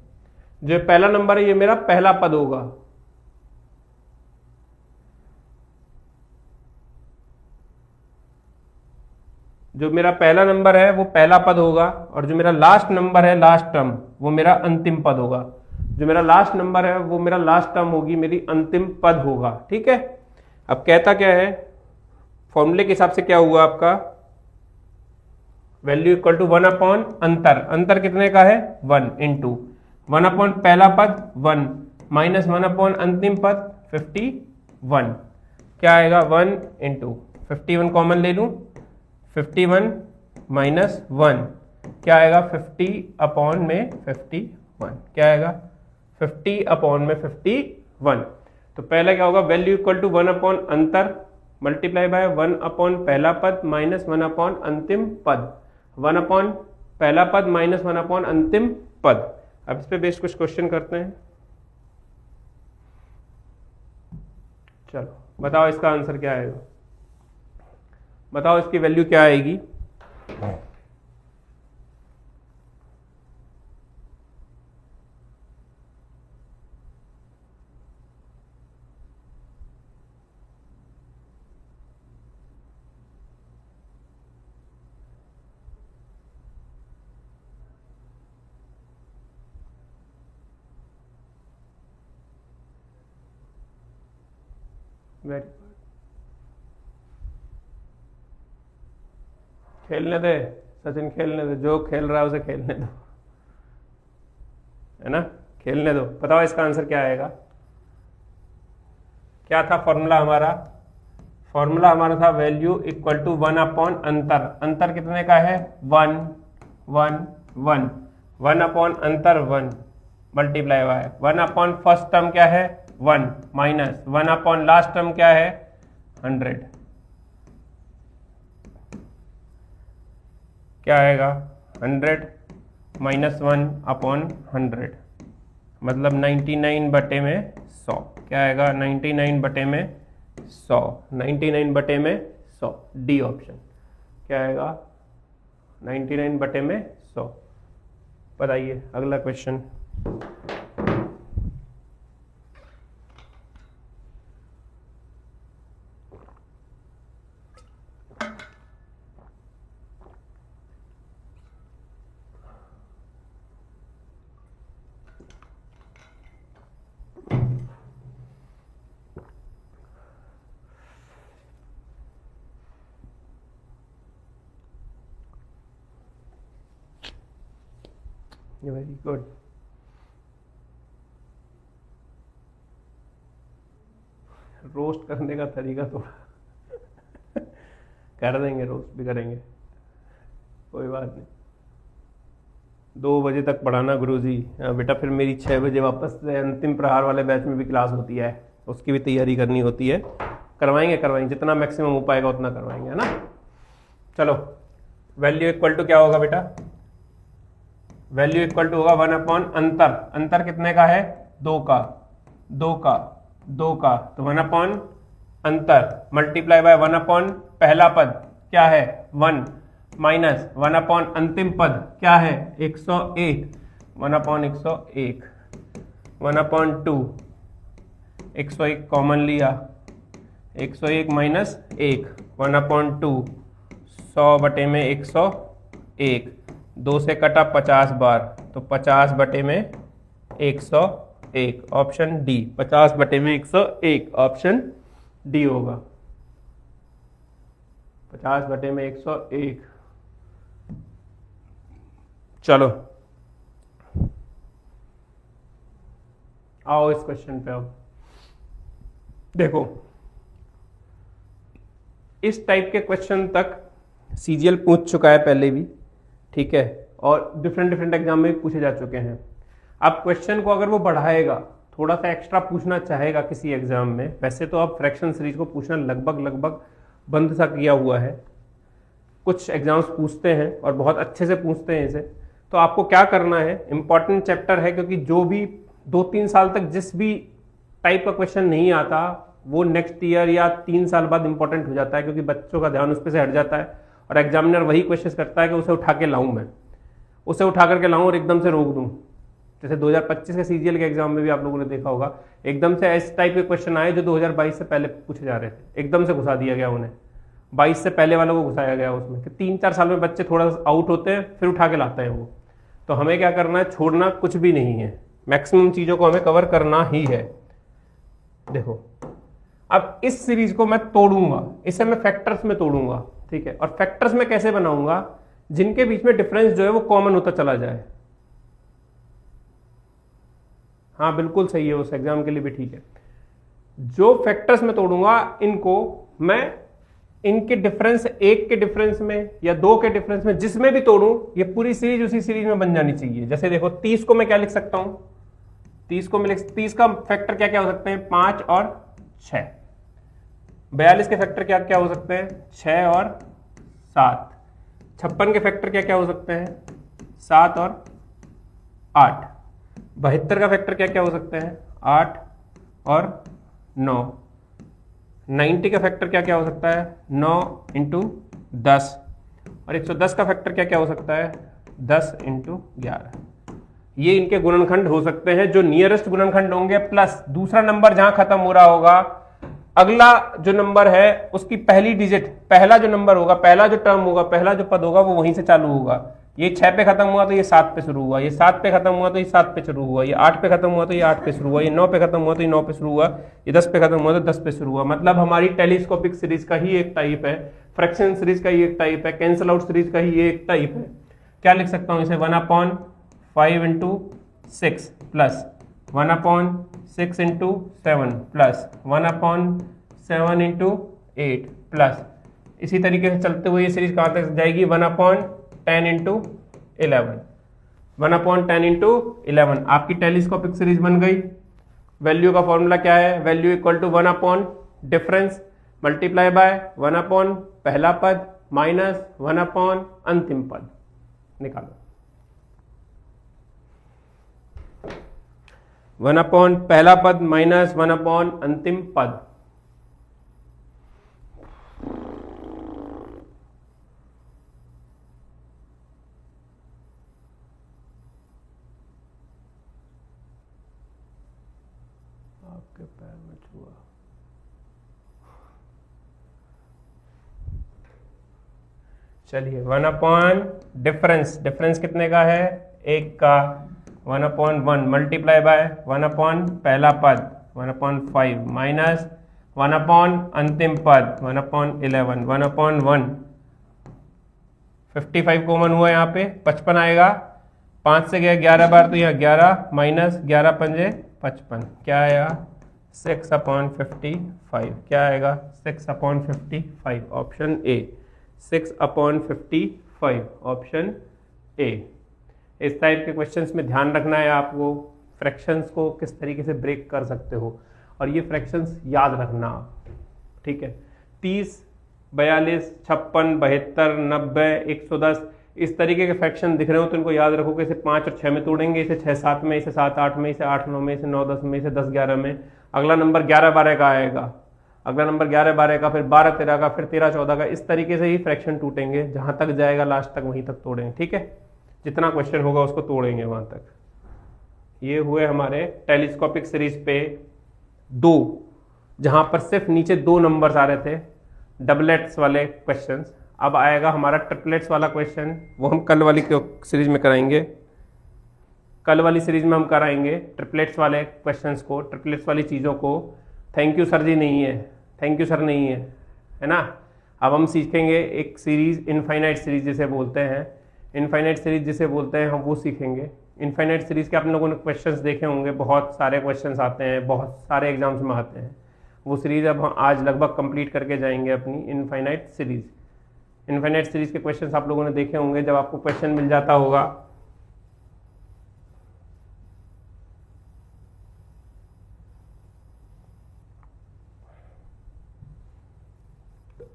जो पहला नंबर है ये मेरा पहला पद होगा। जो मेरा पहला नंबर है वो पहला पद होगा, और जो मेरा लास्ट नंबर है, लास्ट टर्म, वो मेरा अंतिम पद होगा। जो मेरा लास्ट नंबर है वो मेरा लास्ट टर्म होगी, मेरी अंतिम पद होगा, ठीक है। अब कहता क्या है फॉर्मूले के हिसाब से, क्या हुआ आपका? वैल्यू इक्वल टू 1/अंतर, अंतर कितने का है? 1 इंटू 1/पहला पद 1 माइनस 1/अंतिम पद 51। क्या आएगा? 1 इंटू 51 कॉमन ले लूं, 51 माइनस 1 क्या आएगा? 50 में 51 क्या आएगा? 50 में 51। तो पहला क्या होगा? वैल्यू इक्वल टू 1/अंतर मल्टीप्लाई बाय 1 अपॉन पहला पद माइनस 1 अपॉन अंतिम पद, 1 अपॉन पहला पद माइनस 1 अपॉन अंतिम पद। अब इस पे बेस्ड कुछ क्वेश्चन करते हैं। चलो बताओ इसका आंसर क्या आएगा, बताओ इसकी वैल्यू क्या आएगी। वेरी गुड, खेलने दे सचिन, खेलने दे, जो खेल रहा है उसे खेलने दो, है ना, खेलने दो। बताओ इसका आंसर क्या आएगा। क्या था फॉर्मूला हमारा, फॉर्मूला हमारा था वैल्यू इक्वल टू 1 अपॉन अंतर, अंतर कितने का है 1 1 1, 1 अपॉन अंतर 1 multiply by 1 upon first term क्या है 1 माइनस 1 अपॉन लास्ट टर्म क्या है 100, क्या आएगा 100 माइनस 1 अपॉन 100 मतलब 99 बटे में 100, क्या आएगा 99 बटे में 100, 99 बटे में 100, डी ऑप्शन, क्या आएगा 99 बटे में 100। बताइए अगला क्वेश्चन। वेरी गुड, रोस्ट करने का तरीका थोड़ा कर देंगे, रोस्ट भी करेंगे, कोई बात नहीं। 2 बजे तक पढ़ाना गुरुजी। बेटा फिर मेरी 6 बजे वापस से अंतिम प्रहार वाले बैच में भी क्लास होती है, उसकी भी तैयारी करनी होती है। करवाएंगे करवाएंगे, जितना मैक्सिमम हो पाएगा उतना करवाएंगे, है ना। चलो वैल्यू इक्वल टू क्या होगा बेटा, वैल्यू इक्वल टू होगा 1 अपॉन अंतर, अंतर कितने का है 2 का, 2 का, 2 का, तो 1 अपॉन अंतर मल्टीप्लाई बाय 1 अपॉन पहला पद क्या है 1 माइनस 1 अपॉन अंतिम पद क्या है 101, 1 अपॉन 101, 1 अपॉन 2, 101 कॉमन लिया, 101 माइनस 1, 1 अपॉन 2, 100 बटे में 101, 2 से कटा 50 बार, तो 50 बटे में 101, ऑप्शन डी, 50 बटे में 101, ऑप्शन डी होगा, 50 बटे में 101। चलो आओ इस क्वेश्चन पे। अब देखो इस टाइप के क्वेश्चन तक सीजीएल पूछ चुका है पहले भी, ठीक है, और डिफरेंट एग्जाम में भी पूछे जा चुके हैं। अब क्वेश्चन को अगर वो बढ़ाएगा, थोड़ा सा एक्स्ट्रा पूछना चाहेगा किसी एग्जाम में, वैसे तो अब फ्रैक्शन सीरीज को पूछना लगभग बंद सा किया हुआ है, कुछ एग्जाम्स पूछते हैं और बहुत अच्छे से पूछते हैं इसे। तो आपको क्या करना है, इंपॉर्टेंट चैप्टर है, क्योंकि जो भी 2-3 साल तक जिस भी टाइप का क्वेश्चन नहीं आता वो नेक्स्ट ईयर या 3 साल बाद इंपॉर्टेंट हो जाता है, क्योंकि बच्चों का ध्यान उस पर से हट जाता है और एग्जामिनर वही क्वेश्चन करता है कि उसे उठा के लाऊं, मैं उसे उठा करके लाऊं और एकदम से रोक दूं। जैसे 2025 के सीजीएल के एग्जाम में भी आप लोगों ने देखा होगा, एकदम से इस टाइप के क्वेश्चन आए जो 2022 से पहले पूछे जा रहे थे, एकदम से घुसा दिया गया उन्हें, 22 से पहले वालों को घुसाया गया उसमें, कि 3-4 साल में बच्चे थोड़ा आउट होते हैं फिर उठा के लाते हैं वो। तो हमें क्या करना है, छोड़ना कुछ भी नहीं है, मैक्सिमम चीज़ों को हमें कवर करना ही है। देखो अब इस सीरीज को मैं तोड़ूंगा, इसे मैं फैक्टर्स में तोड़ूंगा, ठीक है, और फैक्टर्स में कैसे बनाऊंगा, जिनके बीच में डिफरेंस जो है वो कॉमन होता चला जाए। हाँ बिल्कुल सही है, उस एग्जाम के लिए भी ठीक है। जो फैक्टर्स में तोड़ूंगा इनको मैं इनके डिफरेंस, 1 के डिफरेंस में या 2 के डिफरेंस में, जिसमें भी तोड़ूं ये पूरी सीरीज उसी सीरीज में बन जानी चाहिए। जैसे देखो 30 को मैं क्या लिख सकता हूं, 30 को मैं 30 का फैक्टर क्या क्या हो सकते हैं 5 और 6, 42 के फैक्टर क्या क्या हो सकते हैं? 6 और 7। 56 के फैक्टर क्या क्या हो सकते हैं? 7 और 8। 72 का फैक्टर क्या क्या हो सकते हैं? 8 और 9। 90 का फैक्टर क्या क्या हो सकता है? 9 इंटू 10। और 110 का फैक्टर क्या क्या हो सकता है? 10 इंटू 11। ये इनके गुणनखंड हो सकते हैं जो नियरेस्ट गुणनखंड होंगे, प्लस दूसरा नंबर जहां खत्म हो रहा होगा, अगला जो नंबर है उसकी पहली डिजिट, पहला जो नंबर होगा, पहला जो टर्म होगा, पहला जो पद होगा वो वहीं से चालू होगा। ये 6 पे खत्म हुआ तो ये 7 पे शुरू हुआ, ये 7 पे खत्म हुआ तो ये 7 पे शुरू हुआ, ये 8 पे खत्म हुआ तो ये 8 पे शुरू हुआ, ये 9 पे खत्म हुआ तो ये 9 पे शुरू हुआ, ये 10 पे खत्म हुआ तो 10 पे शुरू हुआ। मतलब हमारी टेलीस्कोपिक सीरीज का ही एक टाइप है, फ्रैक्शन सीरीज का ही एक टाइप है, कैंसल आउट सीरीज का ही एक टाइप है। क्या लिख सकता हूं इसे? 1/5 into 6 plus 1/6 into 7 plus 1/7 into 8 plus, इसी तरीके से चलते हुए ये सीरीज कहां तक जाएगी? 1/10 इंटू 11। 1/10 इंटू 11 आपकी टेलीस्कोपिक सीरीज बन गई। वैल्यू का फॉर्मूला क्या है? Value equal to 1 difference multiply by 1 पहला पद माइनस 1 अंतिम पद। निकालो 1 पहला पद माइनस 1 अंतिम पद। आपके पैर में छुआ। चलिए 1 डिफरेंस, डिफरेंस कितने का है? 1 का। 1/1 मल्टीप्लाई बाय 1 पहला पद 1/5 माइनस 1 अंतिम पद 1/11। 1/1 55 कॉमन हुआ यहाँ पे, 55 आएगा। 5 से गया 11 बार तो यहाँ 11 माइनस 11 पंजे 55, क्या आएगा? 6/55। क्या आएगा? 6/55, ऑप्शन ए। 6/55, option A. इस टाइप के क्वेश्चंस में ध्यान रखना है आपको, फ्रैक्शंस को किस तरीके से ब्रेक कर सकते हो, और ये फ्रैक्शंस याद रखना आप, ठीक है। 30, 42, 56, 72, 90, 110 इस तरीके के फ्रैक्शन दिख रहे हो तो इनको याद रखो कि इसे 5 और 6 में तोड़ेंगे, इसे 6, 7 में, इसे 7, 8 में, इसे 8, 9 में, इसे 9, 10 में, इसे 10, 11 में। अगला नंबर 11, 12 का आएगा, अगला नंबर 11, 12 का, फिर 12, 13 का, फिर 13, 14 का। इस तरीके से ही फ्रैक्शन टूटेंगे, जहां तक जाएगा लास्ट तक वहीं तक तोड़ेंगे, ठीक है। जितना क्वेश्चन होगा उसको तोड़ेंगे वहां तक। ये हुए हमारे टेलीस्कोपिक सीरीज पे 2, जहां पर सिर्फ नीचे 2 नंबर्स आ रहे थे, डबलेट्स वाले क्वेश्चंस। अब आएगा हमारा ट्रिपलेट्स वाला क्वेश्चन, वो हम कल वाली सीरीज में कराएंगे। कल वाली सीरीज में हम कराएंगे ट्रिपलेट्स वाले क्वेश्चंस को, ट्रिपलेट्स वाली चीज़ों को। थैंक यू सर जी नहीं है, थैंक यू सर नहीं है ना। अब हम सीखेंगे एक सीरीज, इनफाइनाइट सीरीज जिसे बोलते हैं, इनफाइनाइट सीरीज जिसे बोलते हैं हम वो सीखेंगे। इनफाइनाइट सीरीज के आप लोगों ने क्वेश्चंस देखे होंगे, बहुत सारे क्वेश्चंस आते हैं, बहुत सारे एग्जाम्स में आते हैं। वो सीरीज अब हम आज लगभग कंप्लीट करके जाएंगे अपनी इनफाइनाइट सीरीज। इनफाइनाइट सीरीज के क्वेश्चंस आप लोगों ने देखे होंगे, जब आपको क्वेश्चन मिल जाता होगा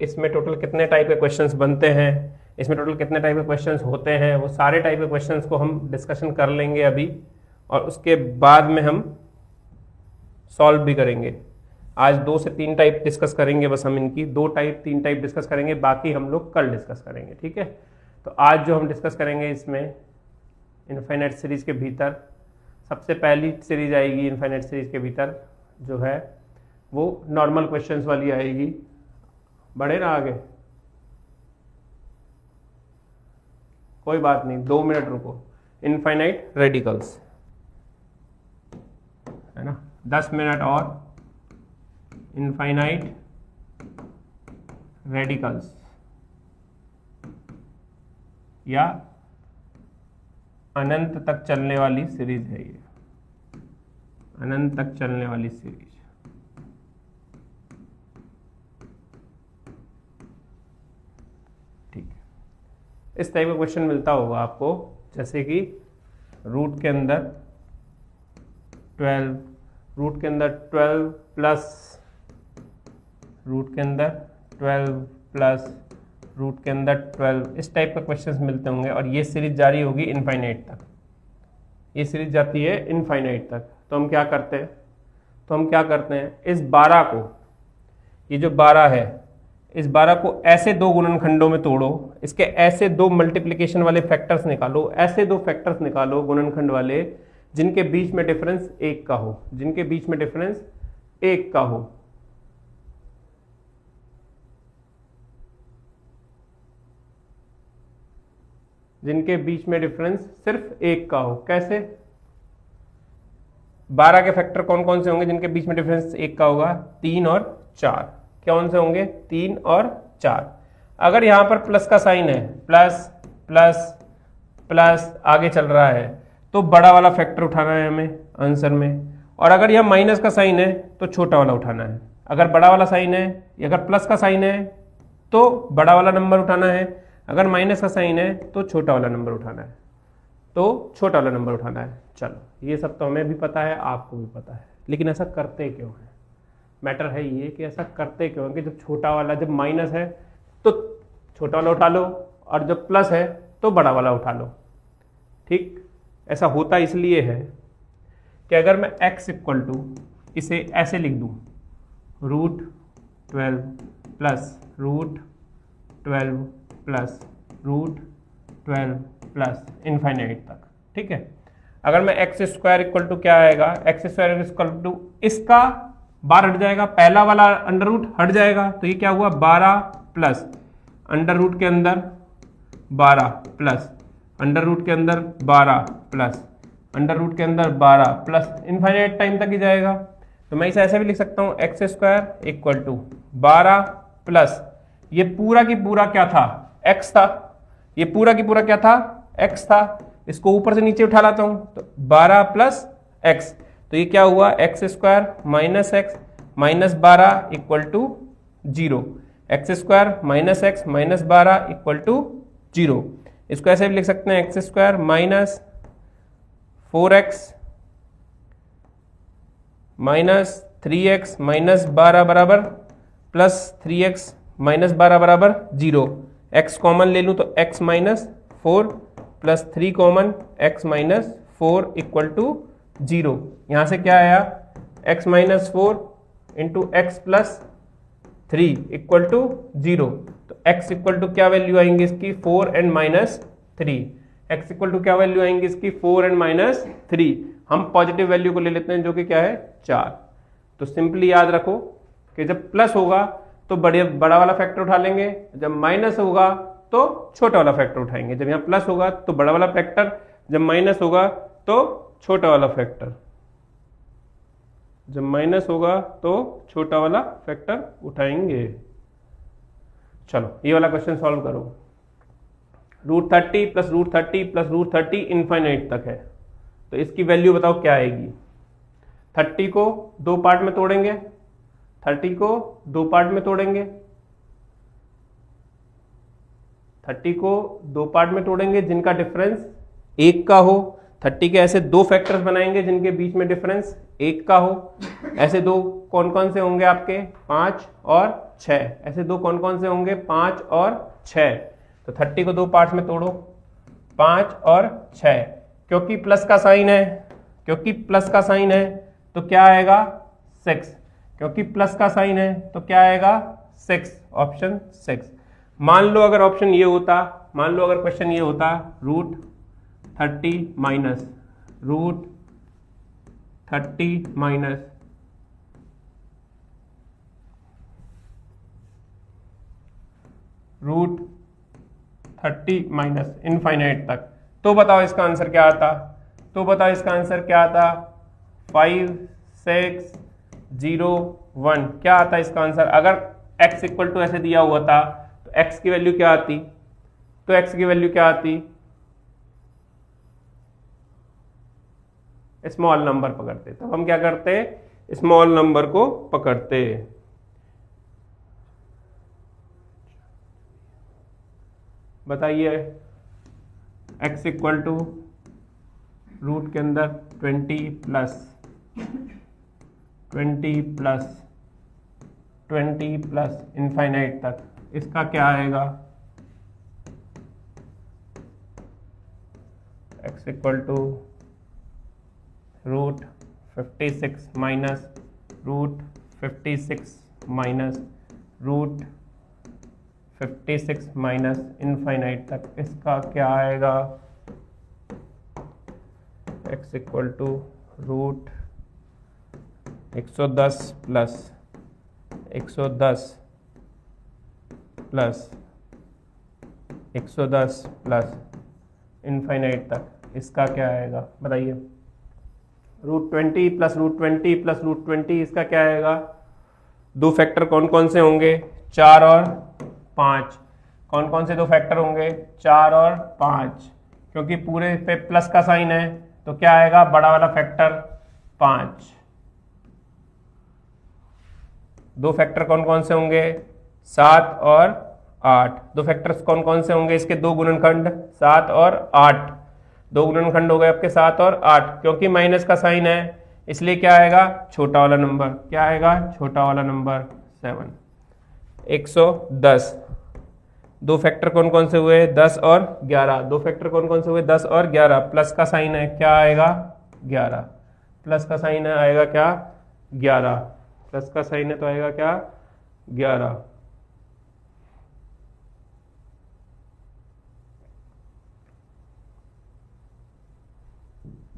इसमें टोटल कितने टाइप के क्वेश्चंस बनते हैं, इसमें टोटल कितने टाइप के क्वेश्चंस होते हैं, वो सारे टाइप के क्वेश्चंस को हम डिस्कशन कर लेंगे अभी, और उसके बाद में हम सॉल्व भी करेंगे। आज 2 से 3 टाइप डिस्कस करेंगे, बस हम इनकी 2 टाइप 3 टाइप डिस्कस करेंगे, बाकी हम लोग कल डिस्कस करेंगे, ठीक है। तो आज जो हम डिस्कस करेंगे इसमें इनफाइनाइट सीरीज के भीतर सबसे पहली सीरीज आएगी, इनफाइनाइट सीरीज के भीतर जो है वो नॉर्मल क्वेश्चंस वाली आएगी। बढ़े ना आगे, कोई बात नहीं, 2 मिनट रुको। इनफाइनाइट रेडिकल्स है ना, 10 मिनट और। इनफाइनाइट रेडिकल्स या अनंत तक चलने वाली सीरीज है ये, अनंत तक चलने वाली सीरीज। इस टाइप का क्वेश्चन मिलता होगा आपको, जैसे कि रूट के अंदर 12 प्लस रूट के अंदर 12 प्लस रूट के अंदर 12, इस टाइप का क्वेश्चंस मिलते होंगे और ये सीरीज जारी होगी इनफाइनाइट तक, ये सीरीज जाती है इनफाइनाइट तक। तो हम क्या करते हैं, इस 12 को, ये जो 12 है, इस 12 को ऐसे दो गुणनखंडों में तोड़ो, इसके ऐसे दो मल्टीप्लिकेशन वाले फैक्टर्स निकालो, ऐसे दो फैक्टर्स निकालो गुणनखंड वाले जिनके बीच में डिफरेंस 1 का हो, जिनके बीच में डिफरेंस 1 का हो। जिनके बीच में डिफरेंस सिर्फ 1 का हो। कैसे? 12 के फैक्टर कौन कौन से होंगे जिनके बीच में डिफरेंस 1 का होगा? 3 और 4। कौन से होंगे? 3 और 4। अगर यहां पर प्लस का साइन है, प्लस प्लस प्लस आगे चल रहा है, तो बड़ा वाला फैक्टर उठाना है हमें आंसर में, और अगर यह माइनस का साइन है तो छोटा वाला उठाना है। अगर बड़ा वाला साइन है, अगर प्लस का साइन है तो बड़ा वाला नंबर उठाना है, अगर माइनस का साइन है तो छोटा वाला नंबर उठाना है, तो छोटा वाला नंबर उठाना है। चलो ये सब तो हमें भी पता है, आपको भी पता है, लेकिन ऐसा करते क्यों है? मैटर है ये कि ऐसा करते क्यों है कि जब छोटा वाला, जब माइनस है तो छोटा वाला उठा लो, और जब प्लस है तो बड़ा वाला उठा लो। ठीक, ऐसा होता इसलिए है कि अगर मैं x इक्वल टू इसे ऐसे लिख दूं, root 12 plus root 12 plus root 12 plus infinite तक, ठीक है। अगर मैं एक्स स्क्वायर इक्वल टू क्या आएगा, एक्स स्क्वायर इक्वल टू इसका बार हट जाएगा, पहला वाला अंडर रूट हट जाएगा, तो ये क्या हुआ 12 प्लस अंडर रूट के अंदर 12 प्लस अंडर रूट के अंदर 12 प्लस अंडर रूट के अंदर 12 प्लस इनफाइनाइट टाइम तक ही जाएगा। तो मैं इसे ऐसे भी लिख सकता हूँ, x square equal to 12 plus ये पूरा की पूरा क्या था, x था, ये पूरा की पूरा क्या था, x था। इसको ऊपर से नीचे उठा लाता हूं तो 12 प्लस x, तो ये क्या हुआ x square minus x minus 12 equal to 0, x square minus x minus 12 equal to 0। इसको ऐसे भी लिख सकते हैं, x square minus 4x minus 3x माइनस 12 बराबर प्लस 3x माइनस 12 बराबर 0। x कॉमन ले लूं तो x minus 4 plus 3 common x minus 4 equal to 0। यहां से क्या आया, x minus 4 into x plus 3 equal to 0। तो x इक्वल टू क्या वैल्यू आएंगी इसकी, 4 and minus 3। x equal to क्या वैल्यू आएंगी इसकी, 4 एंड माइनस 3। हम पॉजिटिव वैल्यू को ले लेते हैं जो कि क्या है 4। तो सिंपली याद रखो कि जब प्लस होगा तो बड़ा वाला फैक्टर उठा लेंगे, जब माइनस होगा तो छोटा वाला फैक्टर उठाएंगे। जब यहाँ प्लस होगा तो बड़ा वाला फैक्टर, जब माइनस होगा तो छोटा वाला फैक्टर, जब माइनस होगा तो छोटा वाला फैक्टर उठाएंगे। चलो ये वाला क्वेश्चन सॉल्व करो। Root 30 plus root 30 plus root 30 infinite तक है, तो इसकी वैल्यू बताओ क्या आएगी। 30 को दो पार्ट में तोड़ेंगे, 30 को दो पार्ट में तोड़ेंगे, 30 को दो पार्ट में तोड़ेंगे जिनका डिफरेंस 1 का हो। 30 के ऐसे दो फैक्टर्स बनाएंगे जिनके बीच में डिफरेंस 1 का हो। ऐसे दो कौन कौन से होंगे आपके, 5 और 6। ऐसे दो कौन कौन से होंगे, 5 और 6। तो 30 को दो पार्ट्स में तोड़ो, 5 और 6। क्योंकि प्लस का साइन है, क्योंकि प्लस का साइन है तो क्या आएगा 6। क्योंकि प्लस का साइन है तो क्या आएगा 6, ऑप्शन 6। मान लो अगर ऑप्शन ये होता, मान लो अगर क्वेश्चन ये होता root 30 minus root 30 minus root 30 minus infinite तक, तो बताओ इसका आंसर क्या आता, तो बताओ इसका आंसर क्या आता, 5 6 0 1 क्या आता इसका आंसर। अगर x इक्वल टू ऐसे दिया हुआ था तो x की वैल्यू क्या आती, तो x की वैल्यू क्या आती, स्मॉल नंबर पकड़ते। तो हम क्या करते, स्मॉल नंबर को पकड़ते। बताइए x इक्वल टू रूट के अंदर 20 प्लस 20 प्लस इनफाइनाइट तक, इसका क्या आएगा? x equal to root 56 minus root 56 minus root 56 minus infinite तक, इसका क्या आएगा? x equal to root 110 plus 110 plus 110 plus infinite तक, इसका क्या आएगा बताइए? Root 20 plus root 20 plus root 20, इसका क्या आएगा? दो फैक्टर कौन कौन से होंगे? 4 और 5। कौन कौन से दो फैक्टर होंगे? 4 और 5, क्योंकि पूरे पे प्लस का साइन है तो क्या आएगा? बड़ा वाला फैक्टर 5। दो फैक्टर कौन कौन से होंगे? 7 और 8। दो फैक्टर्स कौन कौन से होंगे इसके? दो गुणनखंड 7 और 8। दो गुणनखंड हो गए आपके 7 और 8, क्योंकि माइनस का साइन है इसलिए क्या आएगा? छोटा वाला नंबर। क्या आएगा? छोटा वाला नंबर 7। 110। दो फैक्टर कौन कौन से हुए? 10 और 11। दो फैक्टर कौन कौन से हुए? 10 और 11। प्लस का साइन है, क्या आएगा? 11। प्लस का साइन है, आएगा क्या? 11। प्लस का साइन है तो आएगा क्या? 11।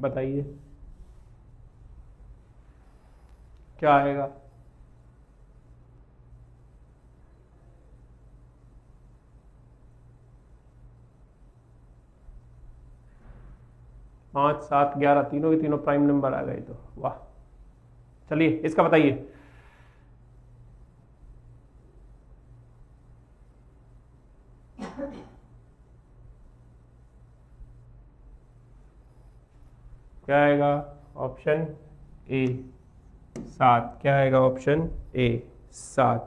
बताइए क्या आएगा? पाँच, 7, 11 तीनों के तीनों प्राइम नंबर आ गए, तो वाह। चलिए इसका बताइए। क्या आएगा? Option A 7। क्या आएगा? Option A 7।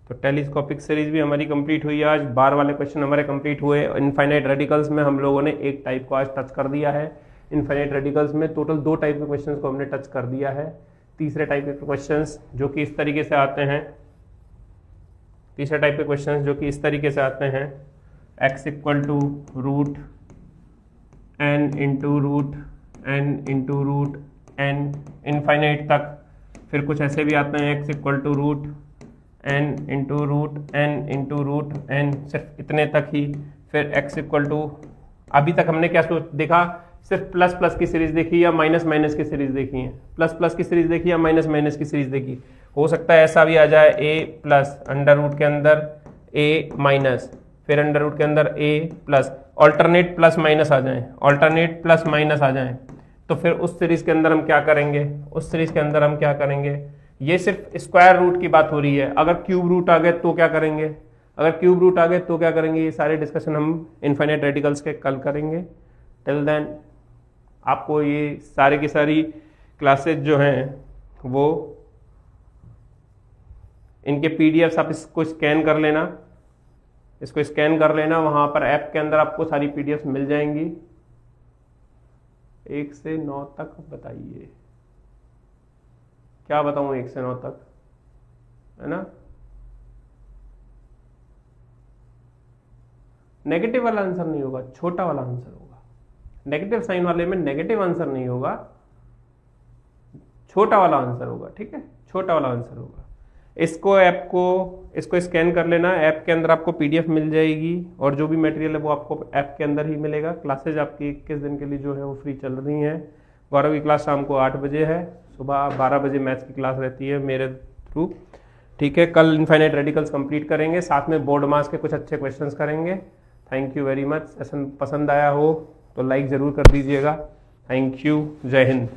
तो टेलीस्कोपिक सीरीज भी हमारी कंप्लीट हुई आज। 12 वाले क्वेश्चन हमारे कंप्लीट हुए। इनफाइनाइट रेडिकल्स में हम लोगों ने एक टाइप को आज टच कर दिया है। इनफाइनाइट रेडिकल्स में टोटल 2 टाइप के क्वेश्चंस को हमने टच कर दिया है। तीसरे टाइप के क्वेश्चंस जो कि इस तरीके से आते हैं, तीसरे टाइप के क्वेश्चंस जो कि इस तरीके से आते हैं, x equal to root n into root n into root n infinite तक। फिर कुछ ऐसे भी आते हैं, x equal to root n into root n into root n, सिर्फ इतने तक ही। फिर x इक्वल टू, अभी तक हमने क्या देखा? सिर्फ प्लस प्लस की सीरीज देखी या माइनस माइनस की सीरीज देखी है? प्लस प्लस की सीरीज देखी या माइनस माइनस की सीरीज देखी? हो सकता है ऐसा भी आ जाए, a प्लस अंडर रूट के अंदर a माइनस, फिर अंडर रूट के अंदर a plus, alternate plus minus आ जाए, ऑल्टरनेट प्लस माइनस आ जाए। तो फिर उस सीरीज के अंदर हम क्या करेंगे? उस सीरीज के अंदर हम क्या करेंगे? ये सिर्फ स्क्वायर रूट की बात हो रही है। अगर क्यूब रूट आ गए तो क्या करेंगे? अगर क्यूब रूट आ गए तो क्या करेंगे? ये सारे डिस्कशन हम इनफाइनाइट रेडिकल्स के कल करेंगे। टिल देन आपको ये सारी की सारी क्लासेज जो हैं वो इनके पीडीएफ्स आप इसको स्कैन कर लेना, इसको स्कैन कर लेना। वहां पर ऐप के अंदर आपको सारी पीडीएफ्स मिल जाएंगी। 1 से 9 तक बताइए, क्या बताऊं? 1 से 9 तक है ना? नेगेटिव वाला आंसर नहीं होगा, छोटा वाला आंसर होगा। नेगेटिव साइन वाले में नेगेटिव आंसर नहीं होगा, छोटा वाला आंसर होगा। ठीक है, छोटा वाला आंसर होगा। इसको ऐप को इसको स्कैन कर लेना। ऐप के अंदर आपको पीडीएफ मिल जाएगी और जो भी मटेरियल है वो आपको ऐप के अंदर ही मिलेगा। क्लासेज आपकी 21 दिन के लिए जो है वो फ्री चल रही हैं। गौरव की क्लास शाम को 8 बजे है, सुबह 12 बजे मैथ्स की क्लास रहती है मेरे थ्रू। ठीक है, कल इनफाइनाइट रेडिकल्स कंप्लीट करेंगे, साथ में बोर्ड मास के कुछ अच्छे क्वेश्चंस करेंगे। Thank you very much. Session पसंद आया हो तो लाइक ज़रूर कर दीजिएगा। थैंक यू, जय हिंद।